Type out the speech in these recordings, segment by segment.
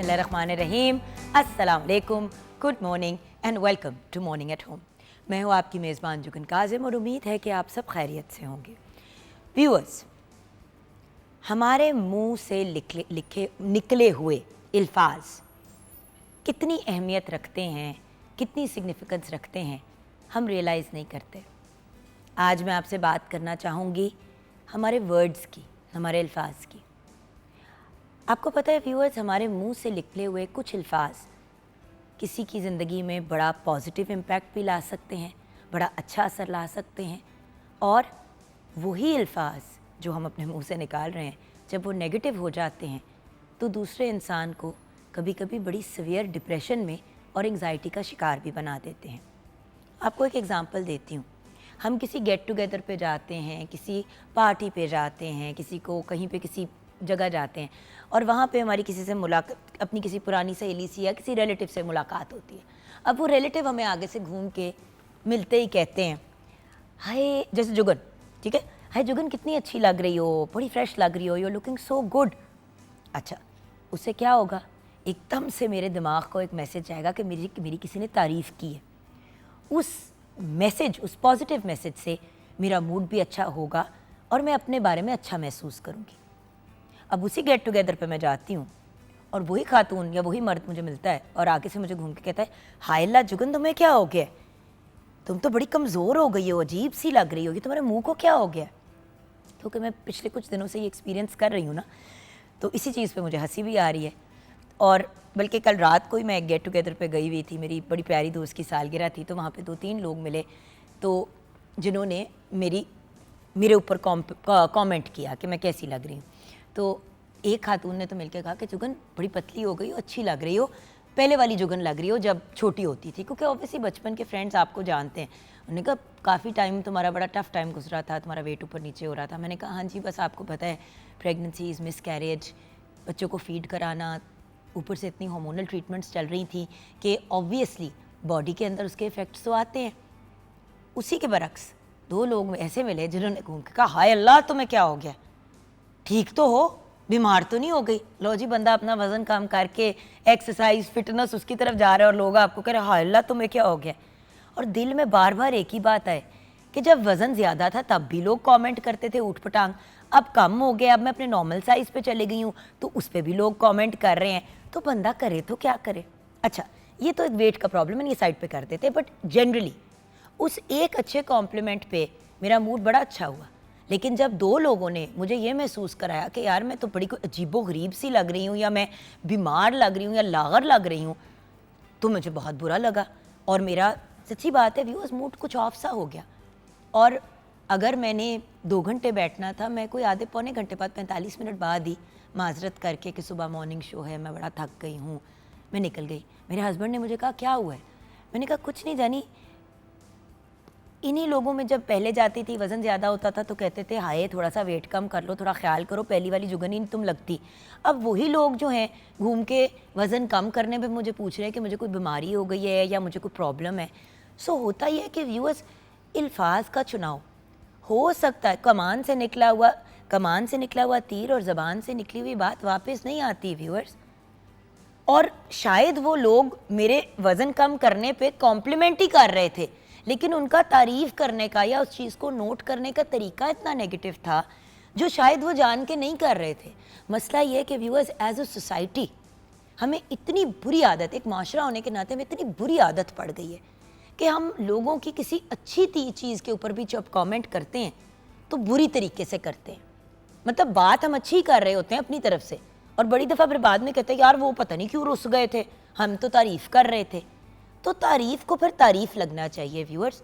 बिस्मिल्लाहिर्रहमानिर्रहीम, अस्सलाम वालेकुम, good morning and welcome to morning at home. मैं हूँ आपकी मेज़बान जुगन काजिम और उम्मीद है कि आप सब खैरियत से होंगे। व्यूअर्स, हमारे मुंह से निकले हुए अल्फाज कितनी अहमियत रखते हैं, कितनी सिग्निफिकेंस रखते हैं, हम रियलाइज़ नहीं करते। आज मैं आपसे बात करना चाहूँगी हमारे वर्ड्स की, हमारे अल्फाज की। आपको पता है व्यूअर्स, हमारे मुंह से निकले हुए कुछ अल्फाज किसी की ज़िंदगी में बड़ा पॉजिटिव इम्पैक्ट भी ला सकते हैं, बड़ा अच्छा असर ला सकते हैं, और वही अल्फाज जो हम अपने मुंह से निकाल रहे हैं जब वो नेगेटिव हो जाते हैं तो दूसरे इंसान को कभी कभी बड़ी सीवियर डिप्रेशन में और एंग्जाइटी का शिकार भी बना देते हैं। आपको एक एग्ज़ाम्पल देती हूँ। हम किसी गेट टुगेदर पे जाते हैं, किसी पार्टी पे जाते हैं, किसी को कहीं पे किसी जगह जाते हैं और वहाँ पे हमारी किसी से मुलाकात, अपनी किसी पुरानी सहेली से या किसी रिलेटिव से मुलाकात होती है। अब वो रिलेटिव हमें आगे से घूम के मिलते ही कहते हैं, हाय, जैसे जुगन, ठीक है, हाय जुगन, कितनी अच्छी लग रही हो, बड़ी फ्रेश लग रही हो, you are looking so good. अच्छा, उससे क्या होगा? एकदम से मेरे दिमाग को एक मैसेज आएगा कि मेरी किसी ने तारीफ़ की है। उस मैसेज, उस पॉजिटिव मैसेज से मेरा मूड भी अच्छा होगा और मैं अपने बारे में अच्छा महसूस करूँगी। अब उसी गेट टुगेदर पे मैं जाती हूँ और वही खातून या वही मर्द मुझे मिलता है और आगे से मुझे घूम के कहता है, हाय अल्लाह जुगन, तुम्हें क्या हो गया? तुम तो बड़ी कमज़ोर हो गई हो, अजीब सी लग रही होगी, तुम्हारे मुंह को क्या हो गया? क्योंकि मैं पिछले कुछ दिनों से ये एक्सपीरियंस कर रही हूँ ना, तो इसी चीज़ पे मुझे हंसी भी आ रही है। और बल्कि कल रात को ही मैं एक गेट टुगेदर पे गई हुई थी, मेरी बड़ी प्यारी दोस्त की सालगिरह थी, तो वहाँ पे 2-3 लोग मिले तो जिन्होंने मेरे ऊपर कमेंट किया कि मैं कैसी लग रही हूँ। तो एक खातून ने तो मिलकर कहा कि जुगन बड़ी पतली हो गई हो, अच्छी लग रही हो, पहले वाली जुगन लग रही हो जब छोटी होती थी। क्योंकि ऑब्वियसली बचपन के फ्रेंड्स आपको जानते हैं। उन्होंने कहा काफ़ी टाइम तुम्हारा बड़ा टफ टाइम गुजरा था, तुम्हारा वेट ऊपर नीचे हो रहा था। मैंने कहा हाँ जी, बस आपको पता है, प्रेगनेंसीज, मिसकैरेज, बच्चों को फीड कराना, ऊपर से इतनी हार्मोनल ट्रीटमेंट्स चल रही थी कि ऑब्वियसली बॉडी के अंदर उसके इफ़ेक्ट्स तो आते हैं। उसी के बरक्स 2 लोग ऐसे मिले जिन्होंने घूम के कहा, हाय अल्लाह, तुम्हें क्या हो गया? ठीक तो हो, बीमार तो नहीं हो गई? लो जी, बंदा अपना वज़न कम करके एक्सरसाइज, फिटनेस उसकी तरफ जा रहा है और लोग आपको कह रहे हैं, हाय अल्लाह, तुम्हें क्या हो गया? और दिल में बार बार एक ही बात आए कि जब वज़न ज़्यादा था तब भी लोग कमेंट करते थे ऊट पटांग, अब कम हो गया, अब मैं अपने नॉर्मल साइज़ पे चले गई हूँ तो उस पर भी लोग कमेंट कर रहे हैं, तो बंदा करे तो क्या करे? अच्छा, ये तो एक वेट का प्रॉब्लम है, ये साइड पे कर देते, बट जनरली उस एक अच्छे कॉम्प्लीमेंट पे मेरा मूड बड़ा अच्छा हुआ। लेकिन जब 2 लोगों ने मुझे ये महसूस कराया कि यार मैं तो बड़ी कोई अजीबो-गरीब सी लग रही हूँ, या मैं बीमार लग रही हूँ, या लाग़र लग रही हूँ, तो मुझे बहुत बुरा लगा और मेरा सच्ची बात है व्यूअर्स, मूड कुछ ऑफ सा हो गया। और अगर मैंने 2 घंटे बैठना था, मैं कोई आधे पौने घंटे बाद, 45 मिनट बाद ही माजरत करके कि सुबह मॉर्निंग शो है, मैं बड़ा थक गई हूँ, मैं निकल गई। मेरे हस्बैंड ने मुझे कहा, क्या हुआ है? मैंने कहा कुछ नहीं जानी, इन्हीं लोगों में जब पहले जाती थी, वज़न ज़्यादा होता था तो कहते थे, हाय थोड़ा सा वेट कम कर लो, थोड़ा ख्याल करो, पहली वाली जुगन ही तुम लगती। अब वही लोग जो हैं घूम के वज़न कम करने पे मुझे पूछ रहे हैं कि मुझे कोई बीमारी हो गई है या मुझे कोई प्रॉब्लम है। सो होता ही है कि व्यूअर्स, अल्फाज का चुनाव हो सकता है, कमान से निकला हुआ तीर और ज़बान से निकली हुई बात वापस नहीं आती व्यूअर्स। और शायद वो लोग मेरे वज़न कम करने पे कॉम्प्लीमेंट ही कर रहे थे, लेकिन उनका तारीफ़ करने का या उस चीज़ को नोट करने का तरीका इतना नेगेटिव था जो शायद वो जान के नहीं कर रहे थे। मसला ये है कि व्यूअर्स, एज अ सोसाइटी हमें इतनी बुरी आदत, एक माशरा होने के नाते हमें इतनी बुरी आदत पड़ गई है कि हम लोगों की किसी अच्छी चीज़ के ऊपर भी जब कमेंट करते हैं तो बुरी तरीके से करते हैं। मतलब बात हम अच्छी कर रहे होते हैं अपनी तरफ से और बड़ी दफ़ा फिर बाद में कहते हैं, यार वो पता नहीं क्यों रुस गए थे, हम तो तारीफ़ कर रहे थे। तो तारीफ़ को फिर तारीफ़ लगना चाहिए व्यूअर्स।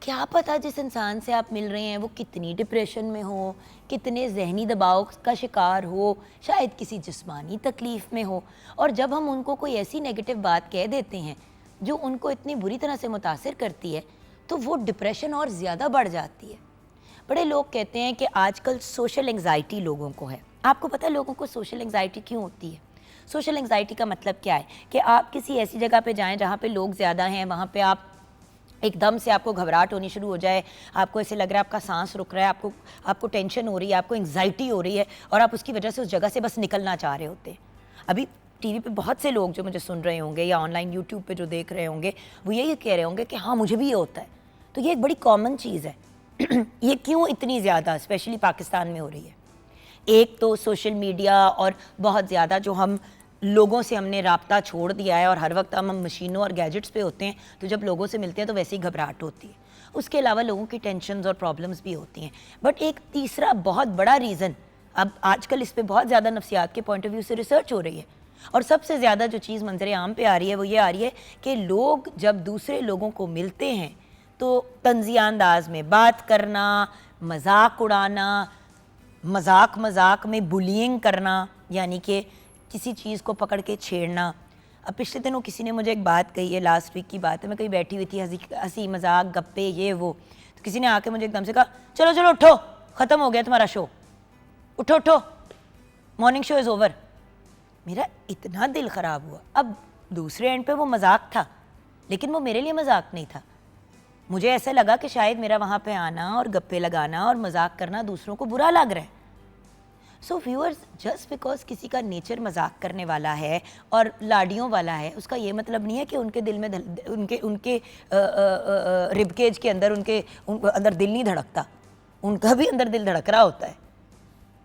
क्या पता जिस इंसान से आप मिल रहे हैं वो कितनी डिप्रेशन में हो, कितने जहनी दबाव का शिकार हो, शायद किसी जिस्मानी तकलीफ़ में हो, और जब हम उनको कोई ऐसी नेगेटिव बात कह देते हैं जो उनको इतनी बुरी तरह से मुतासिर करती है, तो वो डिप्रेशन और ज़्यादा बढ़ जाती है। बड़े लोग कहते हैं कि आजकल सोशल एंग्जाइटी लोगों को है। आपको पता है लोगों को सोशल एंग्जाइटी क्यों होती है? सोशल एंग्जाइटी का मतलब क्या है कि आप किसी ऐसी जगह पे जाएं जहाँ पे लोग ज़्यादा हैं, वहाँ पे आप एकदम से आपको घबराहट होनी शुरू हो जाए, आपको ऐसे लग रहा है आपका सांस रुक रहा है, आपको टेंशन हो रही है, आपको एंग्जाइटी हो रही है और आप उसकी वजह से उस जगह से बस निकलना चाह रहे होते हैं। अभी टीवी पे बहुत से लोग जो मुझे सुन रहे होंगे या ऑनलाइन यूट्यूब पे जो देख रहे होंगे वो यही कह रहे होंगे कि हाँ मुझे भी ये होता है। तो ये एक बड़ी कॉमन चीज़ है। ये क्यों इतनी ज़्यादा स्पेशली पाकिस्तान में हो रही है? एक तो सोशल मीडिया और बहुत ज़्यादा जो हम लोगों से हमने राब्ता छोड़ दिया है और हर वक्त हम मशीनों और गैजेट्स पे होते हैं, तो जब लोगों से मिलते हैं तो वैसे ही घबराहट होती है। उसके अलावा लोगों की टेंशन्स और प्रॉब्लम्स भी होती हैं। बट एक तीसरा बहुत बड़ा रीज़न, अब आजकल इस पे बहुत ज़्यादा नफ्सियात के पॉइंट ऑफ व्यू से रिसर्च हो रही है और सबसे ज़्यादा जो चीज़ मंजर आम पे आ रही है वो ये आ रही है कि लोग जब दूसरे लोगों को मिलते हैं तो तंज़िया अंदाज में बात करना, मजाक उड़ाना, मजाक में बुलिंग करना, यानी कि किसी चीज़ को पकड़ के छेड़ना। अब पिछले दिनों किसी ने मुझे एक बात कही है, लास्ट वीक की बात है, मैं कहीं बैठी हुई थी, हंसी मजाक गप्पे ये वो, तो किसी ने आके मुझे एकदम से कहा चलो चलो उठो, ख़त्म हो गया तुम्हारा शो, उठो उठो, मॉर्निंग शो इज़ ओवर। मेरा इतना दिल ख़राब हुआ। अब दूसरे एंड पे वो मजाक था, लेकिन वो मेरे लिए मजाक नहीं था। मुझे ऐसा लगा कि शायद मेरा वहाँ पे आना और गप्पे लगाना और मजाक करना दूसरों को बुरा लग रहा है। सो व्यूअर्स, जस्ट बिकॉज किसी का नेचर मजाक करने वाला है और लाडियों वाला है, उसका ये मतलब नहीं है कि उनके दिल में उनके रिबकेज के अंदर उनके अंदर दिल नहीं धड़कता। उनका भी अंदर दिल धड़क रहा होता है।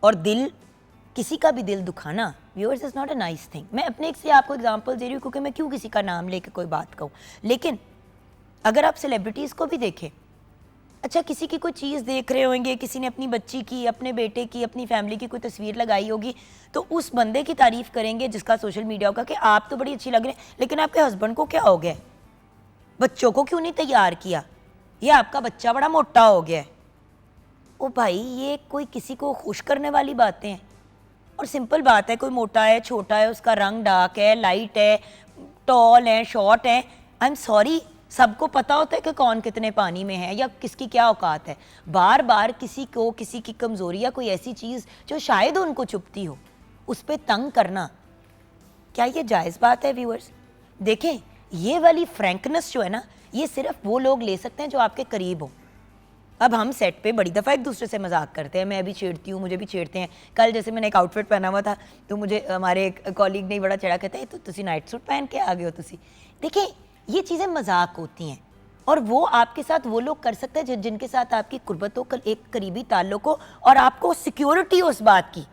और दिल, किसी का भी दिल दुखाना viewers is not a nice thing. मैं अपने से आपको एग्जांपल दे रही हूँ क्योंकि मैं क्यों किसी का नाम लेके कोई बात कहूँ। लेकिन अगर आप सेलिब्रिटीज़ को भी देखें, अच्छा किसी की कोई चीज़ देख रहे होंगे, किसी ने अपनी बच्ची की, अपने बेटे की, अपनी फैमिली की कोई तस्वीर लगाई होगी, तो उस बंदे की तारीफ़ करेंगे जिसका सोशल मीडिया होगा कि आप तो बड़ी अच्छी लग रहे हैं, लेकिन आपके हस्बैंड को क्या हो गया, बच्चों को क्यों नहीं तैयार किया, या आपका बच्चा बड़ा मोटा हो गया है। ओ भाई, ये कोई किसी को खुश करने वाली बातें हैं। और सिंपल बात है, कोई मोटा है, छोटा है, उसका रंग डार्क है, लाइट है, टॉल है, शॉर्ट है, आई एम सॉरी, सबको पता होता है कि कौन कितने पानी में है या किसकी क्या औकात है। बार बार किसी को किसी की कमज़ोरी या कोई ऐसी चीज़ जो शायद उनको चुभती हो, उस पर तंग करना, क्या ये जायज़ बात है व्यूअर्स? देखें, ये वाली फ्रैंकनेस जो है ना, ये सिर्फ वो लोग ले सकते हैं जो आपके करीब हो। अब हम सेट पे बड़ी दफ़ा एक दूसरे से मजाक करते हैं, मैं भी छेड़ती हूँ, मुझे भी छेड़ते हैं। कल जैसे मैंने एक आउटफिट पहना हुआ था तो मुझे हमारे एक कॉलीग ने बड़ा चढ़ा, कहता है तो तुसी नाइट सूट पहन के आ गए हो तुसी। देखें, ये चीज़ें मजाक होती हैं और वो आपके साथ वो लोग कर सकते हैं जिनके साथ आपकी कुर्बत हो, एक करीबी ताल्लुक हो और आपको सिक्योरिटी हो उस बात की,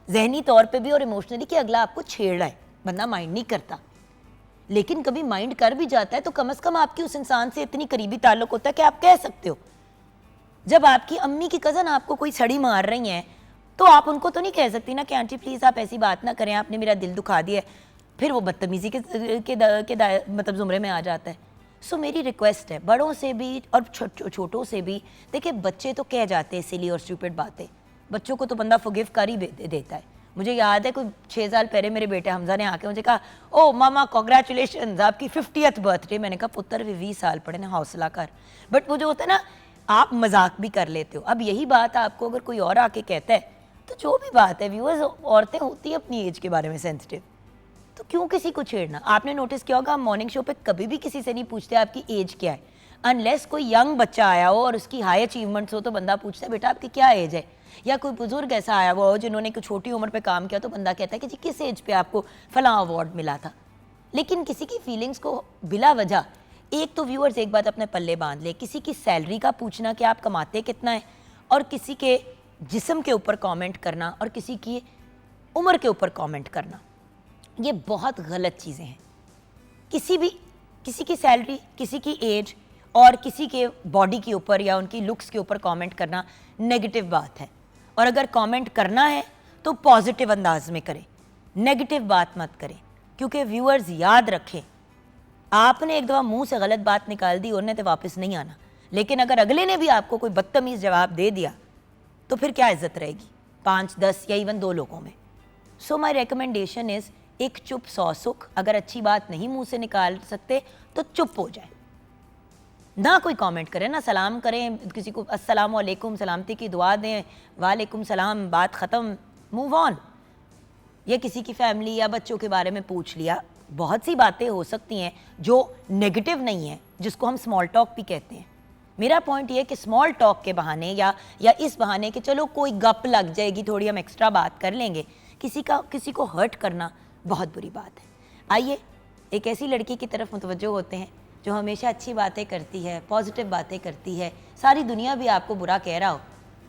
जहनी तौर पे भी और इमोशनली, कि अगला आपको छेड़ रहा है। बंदा माइंड नहीं करता, लेकिन कभी माइंड कर भी जाता है तो कम से कम आपकी उस इंसान से इतनी करीबी ताल्लुक होता है कि आप कह सकते हो। जब आपकी अम्मी की कज़न आपको कोई छड़ी मार रही हैं तो आप उनको तो नहीं कह सकती ना कि आंटी प्लीज़ आप ऐसी बात ना करें, आपने मेरा दिल दुखा दिया है। फिर वो बदतमीज़ी के मतलब ज़ुमरे में आ जाता है। सो मेरी रिक्वेस्ट है बड़ों से भी और छोटों से भी, देखिए बच्चे तो कह जाते हैं सिली और स्टूपिड बातें, बच्चों को तो बंदा फॉरगिव कर ही देता है। मुझे याद है कोई 6 साल पहले मेरे बेटे हमजा ने आके मुझे कहा, ओ मामा कॉन्ग्रेचुलेशन आपकी 50th बर्थडे। मैंने कहा पुत्र भी 20 साल पड़े ना, हौसला कर। बट वो जो होता है ना, आप मजाक भी कर लेते हो। अब यही बात आपको अगर कोई और आके कहता है, तो जो भी बात है व्यूअर्स, औरतें होती है अपनी एज के बारे में सेंसिटिव, तो क्यों किसी को छेड़ना। आपने नोटिस किया होगा, हम मॉर्निंग शो पे कभी भी किसी से नहीं पूछते आपकी एज क्या है, अनलेस कोई यंग बच्चा आया हो और उसकी हाई अचीवमेंट्स हो तो बंदा पूछता है बेटा आपकी क्या एज है, या कोई बुजुर्ग ऐसा आया हुआ हो जिन्होंने कुछ छोटी उम्र पे काम किया तो बंदा कहता है कि जी किस एज पे आपको फलां अवार्ड मिला था। लेकिन किसी की फीलिंग्स को बिला वजह, एक तो व्यूअर्स एक बात अपने पल्ले बांध ले, किसी की सैलरी का पूछना कि आप कमाते कितना है, और किसी के जिस्म के ऊपर कमेंट करना और किसी की उम्र के ऊपर कमेंट करना, ये बहुत गलत चीज़ें हैं। किसी की सैलरी, किसी की एज और किसी के बॉडी के ऊपर या उनकी लुक्स के ऊपर कमेंट करना नेगेटिव बात है। और अगर कमेंट करना है तो पॉजिटिव अंदाज में करें, नेगेटिव बात मत करें। क्योंकि व्यूअर्स याद रखें, आपने एक दफ़ा मुंह से गलत बात निकाल दी, उन्हें तो वापस नहीं आना। लेकिन अगर अगले ने भी आपको कोई बदतमीज़ जवाब दे दिया तो फिर क्या इज्जत रहेगी 5, 10 या इवन 2 लोगों में। सो माई रिकमेंडेशन इज़, एक चुप 100 सुख। अगर अच्छी बात नहीं मुंह से निकाल सकते तो चुप हो जाए, ना कोई कमेंट करें, ना सलाम करें, किसी को अस्सलाम वालेकुम सलामती की दुआ दें, वालेकुम सलाम, बात ख़त्म, मूव ऑन। या किसी की फैमिली या बच्चों के बारे में पूछ लिया, बहुत सी बातें हो सकती हैं जो नेगेटिव नहीं है, जिसको हम स्मॉल टॉक भी कहते हैं। मेरा पॉइंट ये है कि स्मॉल टॉक के बहाने या इस बहाने कि चलो कोई गप लग जाएगी, थोड़ी हम एक्स्ट्रा बात कर लेंगे, किसी को हर्ट करना बहुत बुरी बात है। आइए एक ऐसी लड़की की तरफ मुतवज्जो होते हैं जो हमेशा अच्छी बातें करती है, पॉजिटिव बातें करती है। सारी दुनिया भी आपको बुरा कह रहा हो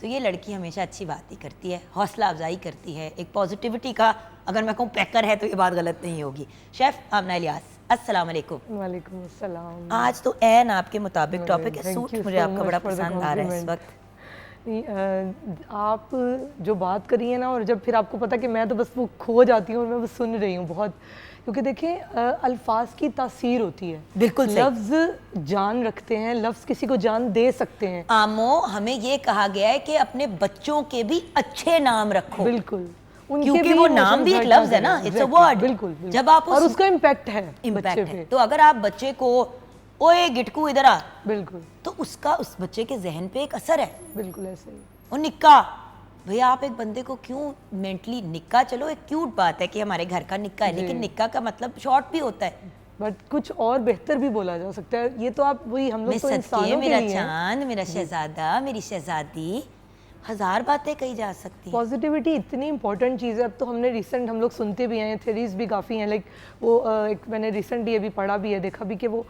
तो ये लड़की हमेशा अच्छी बात ही करती है, हौसला अफजाई करती है, एक पॉजिटिविटी का अगर मैं कहूँ पैकर है तो ये बात गलत नहीं होगी। शेफ़ आमना इलियास, अस्सलाम वालेकुम। वालेकुम अस्सलाम। आज तो एन आपके मुताबिक टॉपिक है, सूट मुझे आपका बड़ा पसंद आ रहा है इस वक्त। आप जो बात करी है ना, और जब फिर आपको पता कि मैं तो बस वो खो जाती हूँ और मैं बस सुन रही हूँ बहुत, क्योंकि देखिए अल्फाज की तासीर होती है। बिल्कुल सही। लफ्ज़ जान रखते हैं, लफ्ज़ किसी को जान दे सकते हैं। आमो, हमें ये कहा गया है कि अपने बच्चों के भी अच्छे नाम रखो। बिल्कुल, क्योंकि वो नाम भी एक लफ्ज है ना, इट्स अ वर्ड। बिल्कुल, जब आप और उसका इम्पैक्ट है बच्चे पे। तो अगर आप बच्चे को ओए गिटकू इधर आ, बिल्कुल, तो उसका उस बच्चे के जहन पे एक असर है। बिल्कुल ऐसे ही। और निक्का, भैया आप एक बंदे को क्यों मेंटली, निक्का चलो एक क्यूट बात है कि हमारे घर का निक्का है, लेकिन निक्का का मतलब शॉर्ट भी होता है। बट कुछ और बेहतर भी बोला जा सकता है। ये तो आप वही, हम लोग तो इंसानों के लिए हैं। मेरा चांद, मेरा शहजादा, मेरी शहजादी, हजार बातें कही जा सकती हैं। पॉजिटिविटी इतनी इंपॉर्टेंट चीज़ है। अब तो हमने रिसेंट हम लोग सुनते भी हैं, थ्योरीज भी काफ़ी हैं। लाइक वो एक मैंने रिसेंटली अभी पढ़ा भी है, देखा भी कि वो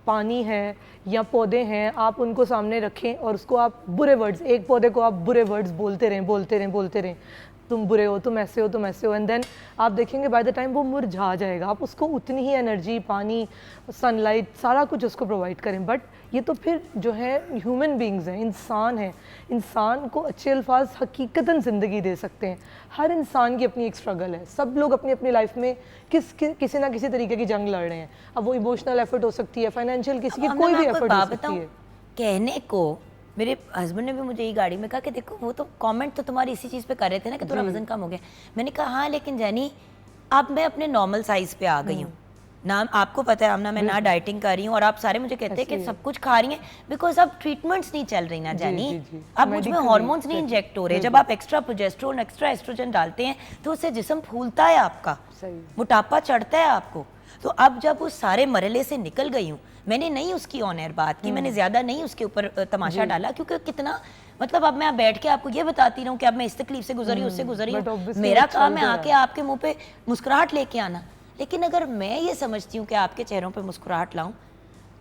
पानी है या पौधे हैं, आप उनको सामने रखें और उसको आप बुरे वर्ड्स, एक पौधे को आप बुरे वर्ड्स बोलते रहें, तुम बुरे हो, तुम ऐसे हो, तुम ऐसे हो, एंड देन आप देखेंगे बाय द टाइम वो मुरझा जाएगा। आप उसको उतनी ही एनर्जी, पानी, सनलाइट, सारा कुछ उसको प्रोवाइड करें। बट ये तो फिर जो है ह्यूमन बींग्स हैं, इंसान हैं। इंसान को अच्छे अल्फाज हकीकतन ज़िंदगी दे सकते हैं। हर इंसान की अपनी एक स्ट्रगल है। सब लोग अपनी अपनी लाइफ में किसी ना किसी तरीके की जंग लड़ रहे हैं। अब वो इमोशनल एफर्ट हो सकती है, फाइनेंशियल, किसी की कोई भी एफर्ट हो सकती है। कहने को मेरे हस्बैंड ने भी मुझे ये गाड़ी में कहा कि देखो वो तो कमेंट तो तुम्हारी इसी चीज़ पे कर रहे थे ना कि थोड़ा वजन कम हो गया। मैंने कहा हाँ, लेकिन जैनी अब मैं अपने नॉर्मल साइज पे आ गई हूँ ना। आपको पता है आमना, मैं ना डाइटिंग कर रही हूँ और आप सारे मुझे कहते हैं कि सब कुछ खा रही हैं, बिकॉज अब ट्रीटमेंट्स नहीं चल रही ना जानी, अब मुझ में हॉर्मोन्स नहीं इंजेक्ट हो रहे। जब आप एक्स्ट्रा प्रोजेस्टेरोन, एक्स्ट्रा एस्ट्रोजन डालते हैं तो उससे जिस्म फूलता है आपका, मोटापा चढ़ता है आपको। तो अब जब उस सारे मरहले से निकल गई हूँ, मैंने नहीं उसकी ऑन एयर बात की, मैंने ज्यादा नहीं उसके ऊपर तमाशा डाला, क्योंकि कितना मतलब अब मैं बैठ के आपको ये बताती रहूँ कि अब मैं इस तकलीफ से गुजरी, उससे गुजरी हूँ। मेरा काम है आके आपके मुंह पे मुस्कुराहट लेके आना। लेकिन अगर मैं ये समझती हूँ कि आपके चेहरों पे मुस्कुराहट लाऊं,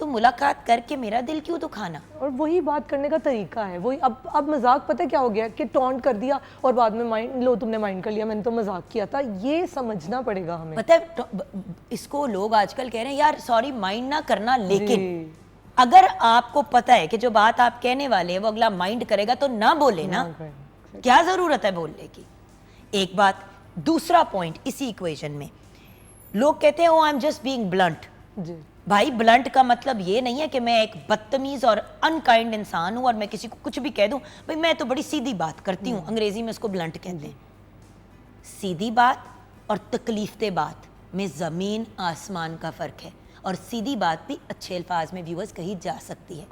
तो मुलाकात करके मेरा दिल क्यों दुखाना। और वही बात करने का तरीका है। वही अब मजाक पता है क्या हो गया कि टॉन्ट कर दिया और बाद में माइंड लो, तुमने माइंड कर लिया, मैंने तो मजाक किया था। ये समझना पड़ेगा हमें। पता है इसको लोग आजकल कह रहे हैं यार सॉरी माइंड ना करना, लेकिन अगर आपको पता है कि जो बात आप कहने वाले हैं वो अगला माइंड करेगा तो ना बोले ना, क्या जरूरत है बोलने की। एक बात। दूसरा पॉइंट इसी इक्वेशन में, लोग कहते हैं oh I am just being blunt. भाई ब्लंट का मतलब ये नहीं है कि मैं एक बदतमीज और अनकाइंड इंसान हूं और मैं किसी को कुछ भी कह दूं। भाई मैं तो बड़ी सीधी बात करती हूं, अंग्रेजी में इसको ब्लंट कहते हैं। सीधी बात और तकलीफदे बात में ज़मीन आसमान का फ़र्क है, और सीधी बात भी अच्छे अल्फाज में व्यूअर्स कही जा सकती है।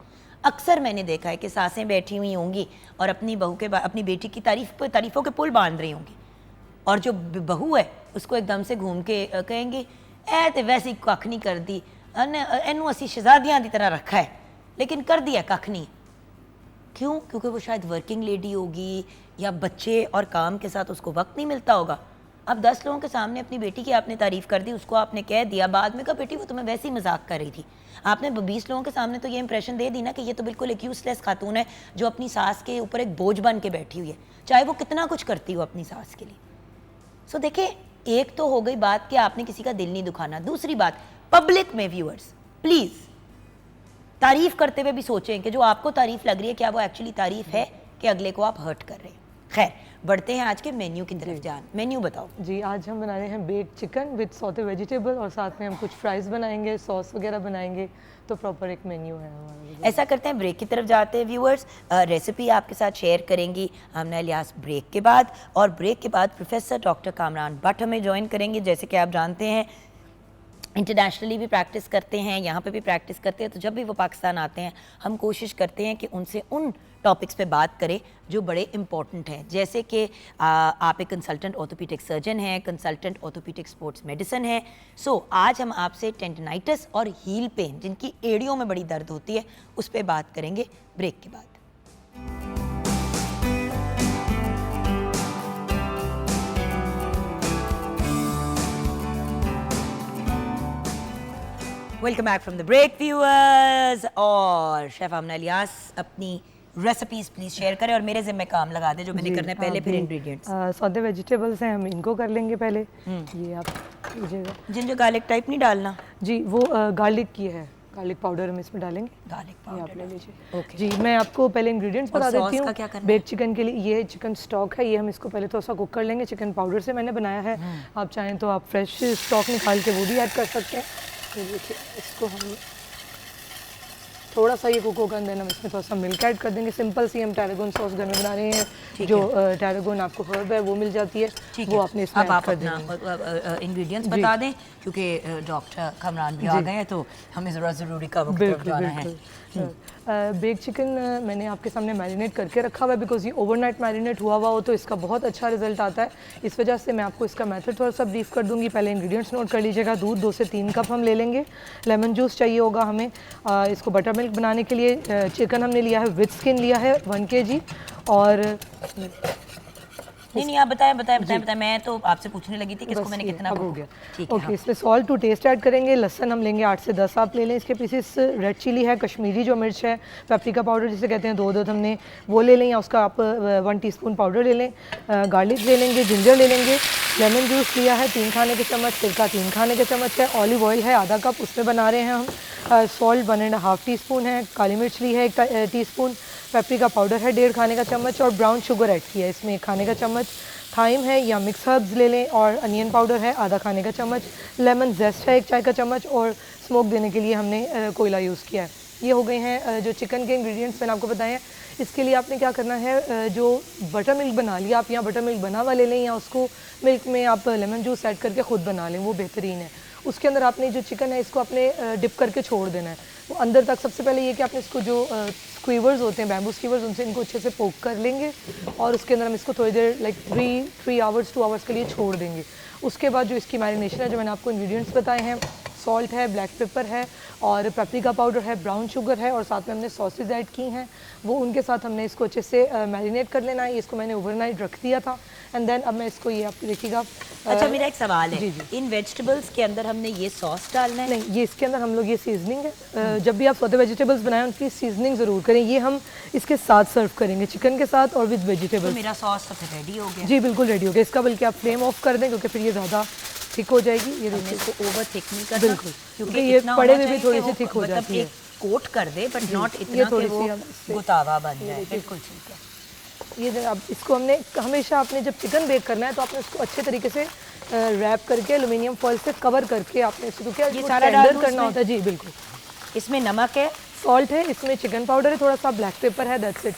अक्सर मैंने देखा है कि सासें बैठी हुई होंगी और अपनी बहू के अपनी बेटी की तारीफ़ों के पुल बांध रही होंगी, और जो बहू है उसको एकदम से घूम के कहेंगी ए तो वैसे ही कख नहीं कर दी, एनू असी शहजादियां की तरह रखा है लेकिन कर दिया कख नहीं। क्यों? क्योंकि वो शायद वर्किंग लेडी होगी या बच्चे और काम के साथ उसको वक्त नहीं मिलता होगा। अब 10 लोगों के सामने अपनी बेटी की आपने तारीफ़ कर दी, उसको आपने कह दिया, बाद में कहा बेटी वो तुम्हें वैसे ही मजाक कर रही थी। आपने 20 लोगों के सामने तो ये इंप्रेशन दे दी ना कि ये तो बिल्कुल एक यूजलेस खातून है जो अपनी सास के ऊपर एक बोझ बन के बैठी हुई है, चाहे वो कितना कुछ करती हो अपनी सास के लिए। सो देखिए, एक तो हो गई बात कि आपने किसी का दिल नहीं दुखाना। दूसरी बात, पब्लिक में व्यूअर्स प्लीज तारीफ करते हुए भी सोचें कि जो आपको तारीफ लग रही है क्या वो एक्चुअली तारीफ है कि अगले को आप हर्ट कर रहे हैं। खैर, बढ़ते हैं आज के मेन्यू की तरफ। जान, मेन्यू बताओ जी। आज हम बना रहे हैं baked chicken with saute vegetable, और साथ में हम कुछ फ्राइज बनाएंगे, सॉस वगैरह बनाएंगे। तो प्रॉपर एक मेन्यू है हमारा। ऐसा करते हैं, ब्रेक की तरफ जाते हैं व्यूअर्स। रेसिपी आपके साथ शेयर करेंगी आमना इलियास ब्रेक के बाद, और ब्रेक के बाद प्रोफेसर डॉक्टर कामरान भट्ट हमें ज्वाइन करेंगे। जैसे कि आप जानते हैं इंटरनेशनली भी प्रैक्टिस करते हैं, यहाँ पे भी प्रैक्टिस करते हैं, तो जब भी वो पाकिस्तान आते हैं हम कोशिश करते हैं कि उनसे उन टॉपिक्स पे बात करें जो बड़े इंपॉर्टेंट हैं। जैसे कि आप एक कंसल्टेंट ऑर्थोपेडिक सर्जन हैं, कंसल्टेंट ऑर्थोपेडिक स्पोर्ट्स मेडिसिन है। सो आज हम आपसे टेंडनाइटिस और हील पेन, जिनकी एड़ियों में बड़ी दर्द होती है, उस पर बात करेंगे ब्रेक के बाद। Welcome back from the break viewers. और शेफ आमना इलियास अपनी रेसिपीज प्लीज शेयर करें और मेरे जिम्मे काम लगा दें जो मैंने करना है पहले, फिर इंग्रेडिएंट्स। सौदे वेजिटेबल्स हैं, हम इनको कर लेंगे पहले। ये आप लीजिएगा। जिंजर गार्लिक टाइप नहीं डालना जी, वो गार्लिक की है, गार्लिक पाउडर हम इसमें डालेंगे। गार्लिक ये आप पाउडर ले लीजिए। ओके जी, मैं आपको पहले इंग्रेडिएंट्स और बता सॉस देती का हूँ। क्या करना बेक चिकन के लिए ये चिकन स्टॉक है, ये हम इसको पहले थोड़ा सा कुक कर लेंगे। चिकन पाउडर से मैंने बनाया है, आप चाहें तो आप फ्रेश स्टॉक निकाल के वो भी ऐड कर सकते हैं। ये देखिए, इसको हम थोड़ा सा ये कुक होगा, देन हम इसमें थोड़ा सा मिल्क ऐड कर देंगे। सिंपल सी हम टैरागोन सॉस घर में बना रहे हैं, जो टैरागोन आपको हर्ब है वो मिल जाती है, वो आपने इसमें अब ऐड आप कर अपना देंगे। इंग्रेडिएंट्स बता दें क्योंकि डॉक्टर कमरान भी आ गए हैं तो हमें ज़रूरी कवर की तरफ जाना है। बेक चिकन मैंने आपके सामने मैरिनेट करके रखा हुआ है, बिकॉज ये ओवरनाइट मैरिनेट हुआ हो तो इसका बहुत अच्छा रिजल्ट आता है। इस वजह से मैं आपको इसका मेथड थोड़ा सा ब्रीफ कर दूंगी। पहले इंग्रेडिएंट्स नोट कर लीजिएगा। दूध 2 से 3 कप हम ले लेंगे। लेमन जूस चाहिए होगा हमें। इसको बटर मिल्क बनाने के लिए चिकन हमने लिया है, विद स्किन लिया है 1 kg। और नहीं आप बताएं। मैं तो आपसे पूछने लगी थी कि इसको मैंने कितना हो गया। ठीक है। ओके, इसमें सॉल्ट टू टेस्ट ऐड करेंगे। लहसन हम लेंगे 8 से 10 आप ले लें इसके पीसेस। रेड चिली है, कश्मीरी जो मिर्च है, पेपरिका पाउडर जिसे कहते हैं, 2 हमने वो ले लें, या उसका आप 1 टीस्पून पाउडर ले लें। गार्लिक ले लेंगे, जिंजर ले लेंगे। लेमन जूस लिया है 3 खाने के चम्मच। सिरका 3 खाने के चम्मच है। ऑलिव ऑयल है आधा कप, उसमें बना रहे हैं हम। सॉल्ट 1.5 टीस्पून है। काली मिर्च ली है 1 टीस्पून। पेपरिका पाउडर है 1.5 खाने का चम्मच। और ब्राउन शुगर ऐड किया है इसमें 1 खाने का चम्मच। थाइम है या मिक्स हर्ब्स ले लें। और अनियन पाउडर है आधा खाने का चम्मच। लेमन जेस्ट है 1 चाय का चम्मच। और स्मोक देने के लिए हमने कोयला यूज़ किया है। ये हो गए हैं जो चिकन के इंग्रेडिएंट्स मैंने आपको बताए हैं। इसके लिए आपने क्या करना है, जो बटर मिल्क बना लिया, आप यहाँ बटर मिल्क बना हुआ ले लें, या उसको मिल्क में आप लेमन जूस ऐड करके ख़ुद बना लें, वो बेहतरीन है। उसके अंदर आपने जो चिकन है इसको आपने डिप करके छोड़ देना है वो अंदर तक। सबसे पहले ये कि आपने इसको जो स्क्वीवर्स होते हैं, बैम्बू स्क्वीवर्स, उनसे इनको अच्छे से पोक कर लेंगे। और उसके अंदर हम इसको थोड़ी देर लाइक 3 आवर्स 2 आवर्स के लिए छोड़ देंगे। उसके बाद जो इसकी मैरिनेशन है, जो मैंने आपको इंग्रेडिएंट्स बताए हैं, सॉल्ट है, ब्लैक पेपर है, और पेपरिका पाउडर है, ब्राउन शुगर है, और साथ में हमने सॉसेज ऐड की हैं, वो उनके साथ हमने इसको अच्छे से मैरिनेट कर लेना है। इसको मैंने ओवरनाइट रख दिया था। एंड देन अब मैं इसको, ये आप देखिएगा। अच्छा, मेरा एक सवाल है। जी। इन वेजिटेबल्स के अंदर हमने ये सॉस डालना है? नहीं, ये इसके अंदर हम लोग ये सीजनिंग है। जब भी आप सौदे वेजिटेबल्स बनाएं उनकी सीजनिंग ज़रूर करें। ये हम इसके साथ सर्व करेंगे, चिकन के साथ और विद वेजिटेबल्स। तो मेरा सॉस तो फिर रेडी हो गया। जी बिल्कुल रेडी हो गया। इसका बल्कि आप फ्लेम ऑफ कर दें क्योंकि फिर ये ज़्यादा थिक हो जाएगी। ये देखिए, इसको ओवर थिक नहीं करना बिल्कुल, क्योंकि ये पड़े हुए भी थोड़ी सी थिक हो जाती है। कोट कर दे बट नॉट इतना कि वो गुतावा बन जाए। बिल्कुल ठीक है। ये अब इसको हमने हमेशा, आपने जब चिकन बेक करना है तो आपने उसको अच्छे तरीके से रैप करके एल्युमिनियम फॉइल से कवर करके आपने इसको, क्योंकि ये सारा टेंडर करना होता है। जी बिल्कुल। इसमें नमक है, सॉल्ट है, इसमें चिकन पाउडर है, थोड़ा सा ब्लैक पेपर है, दैट्स इट।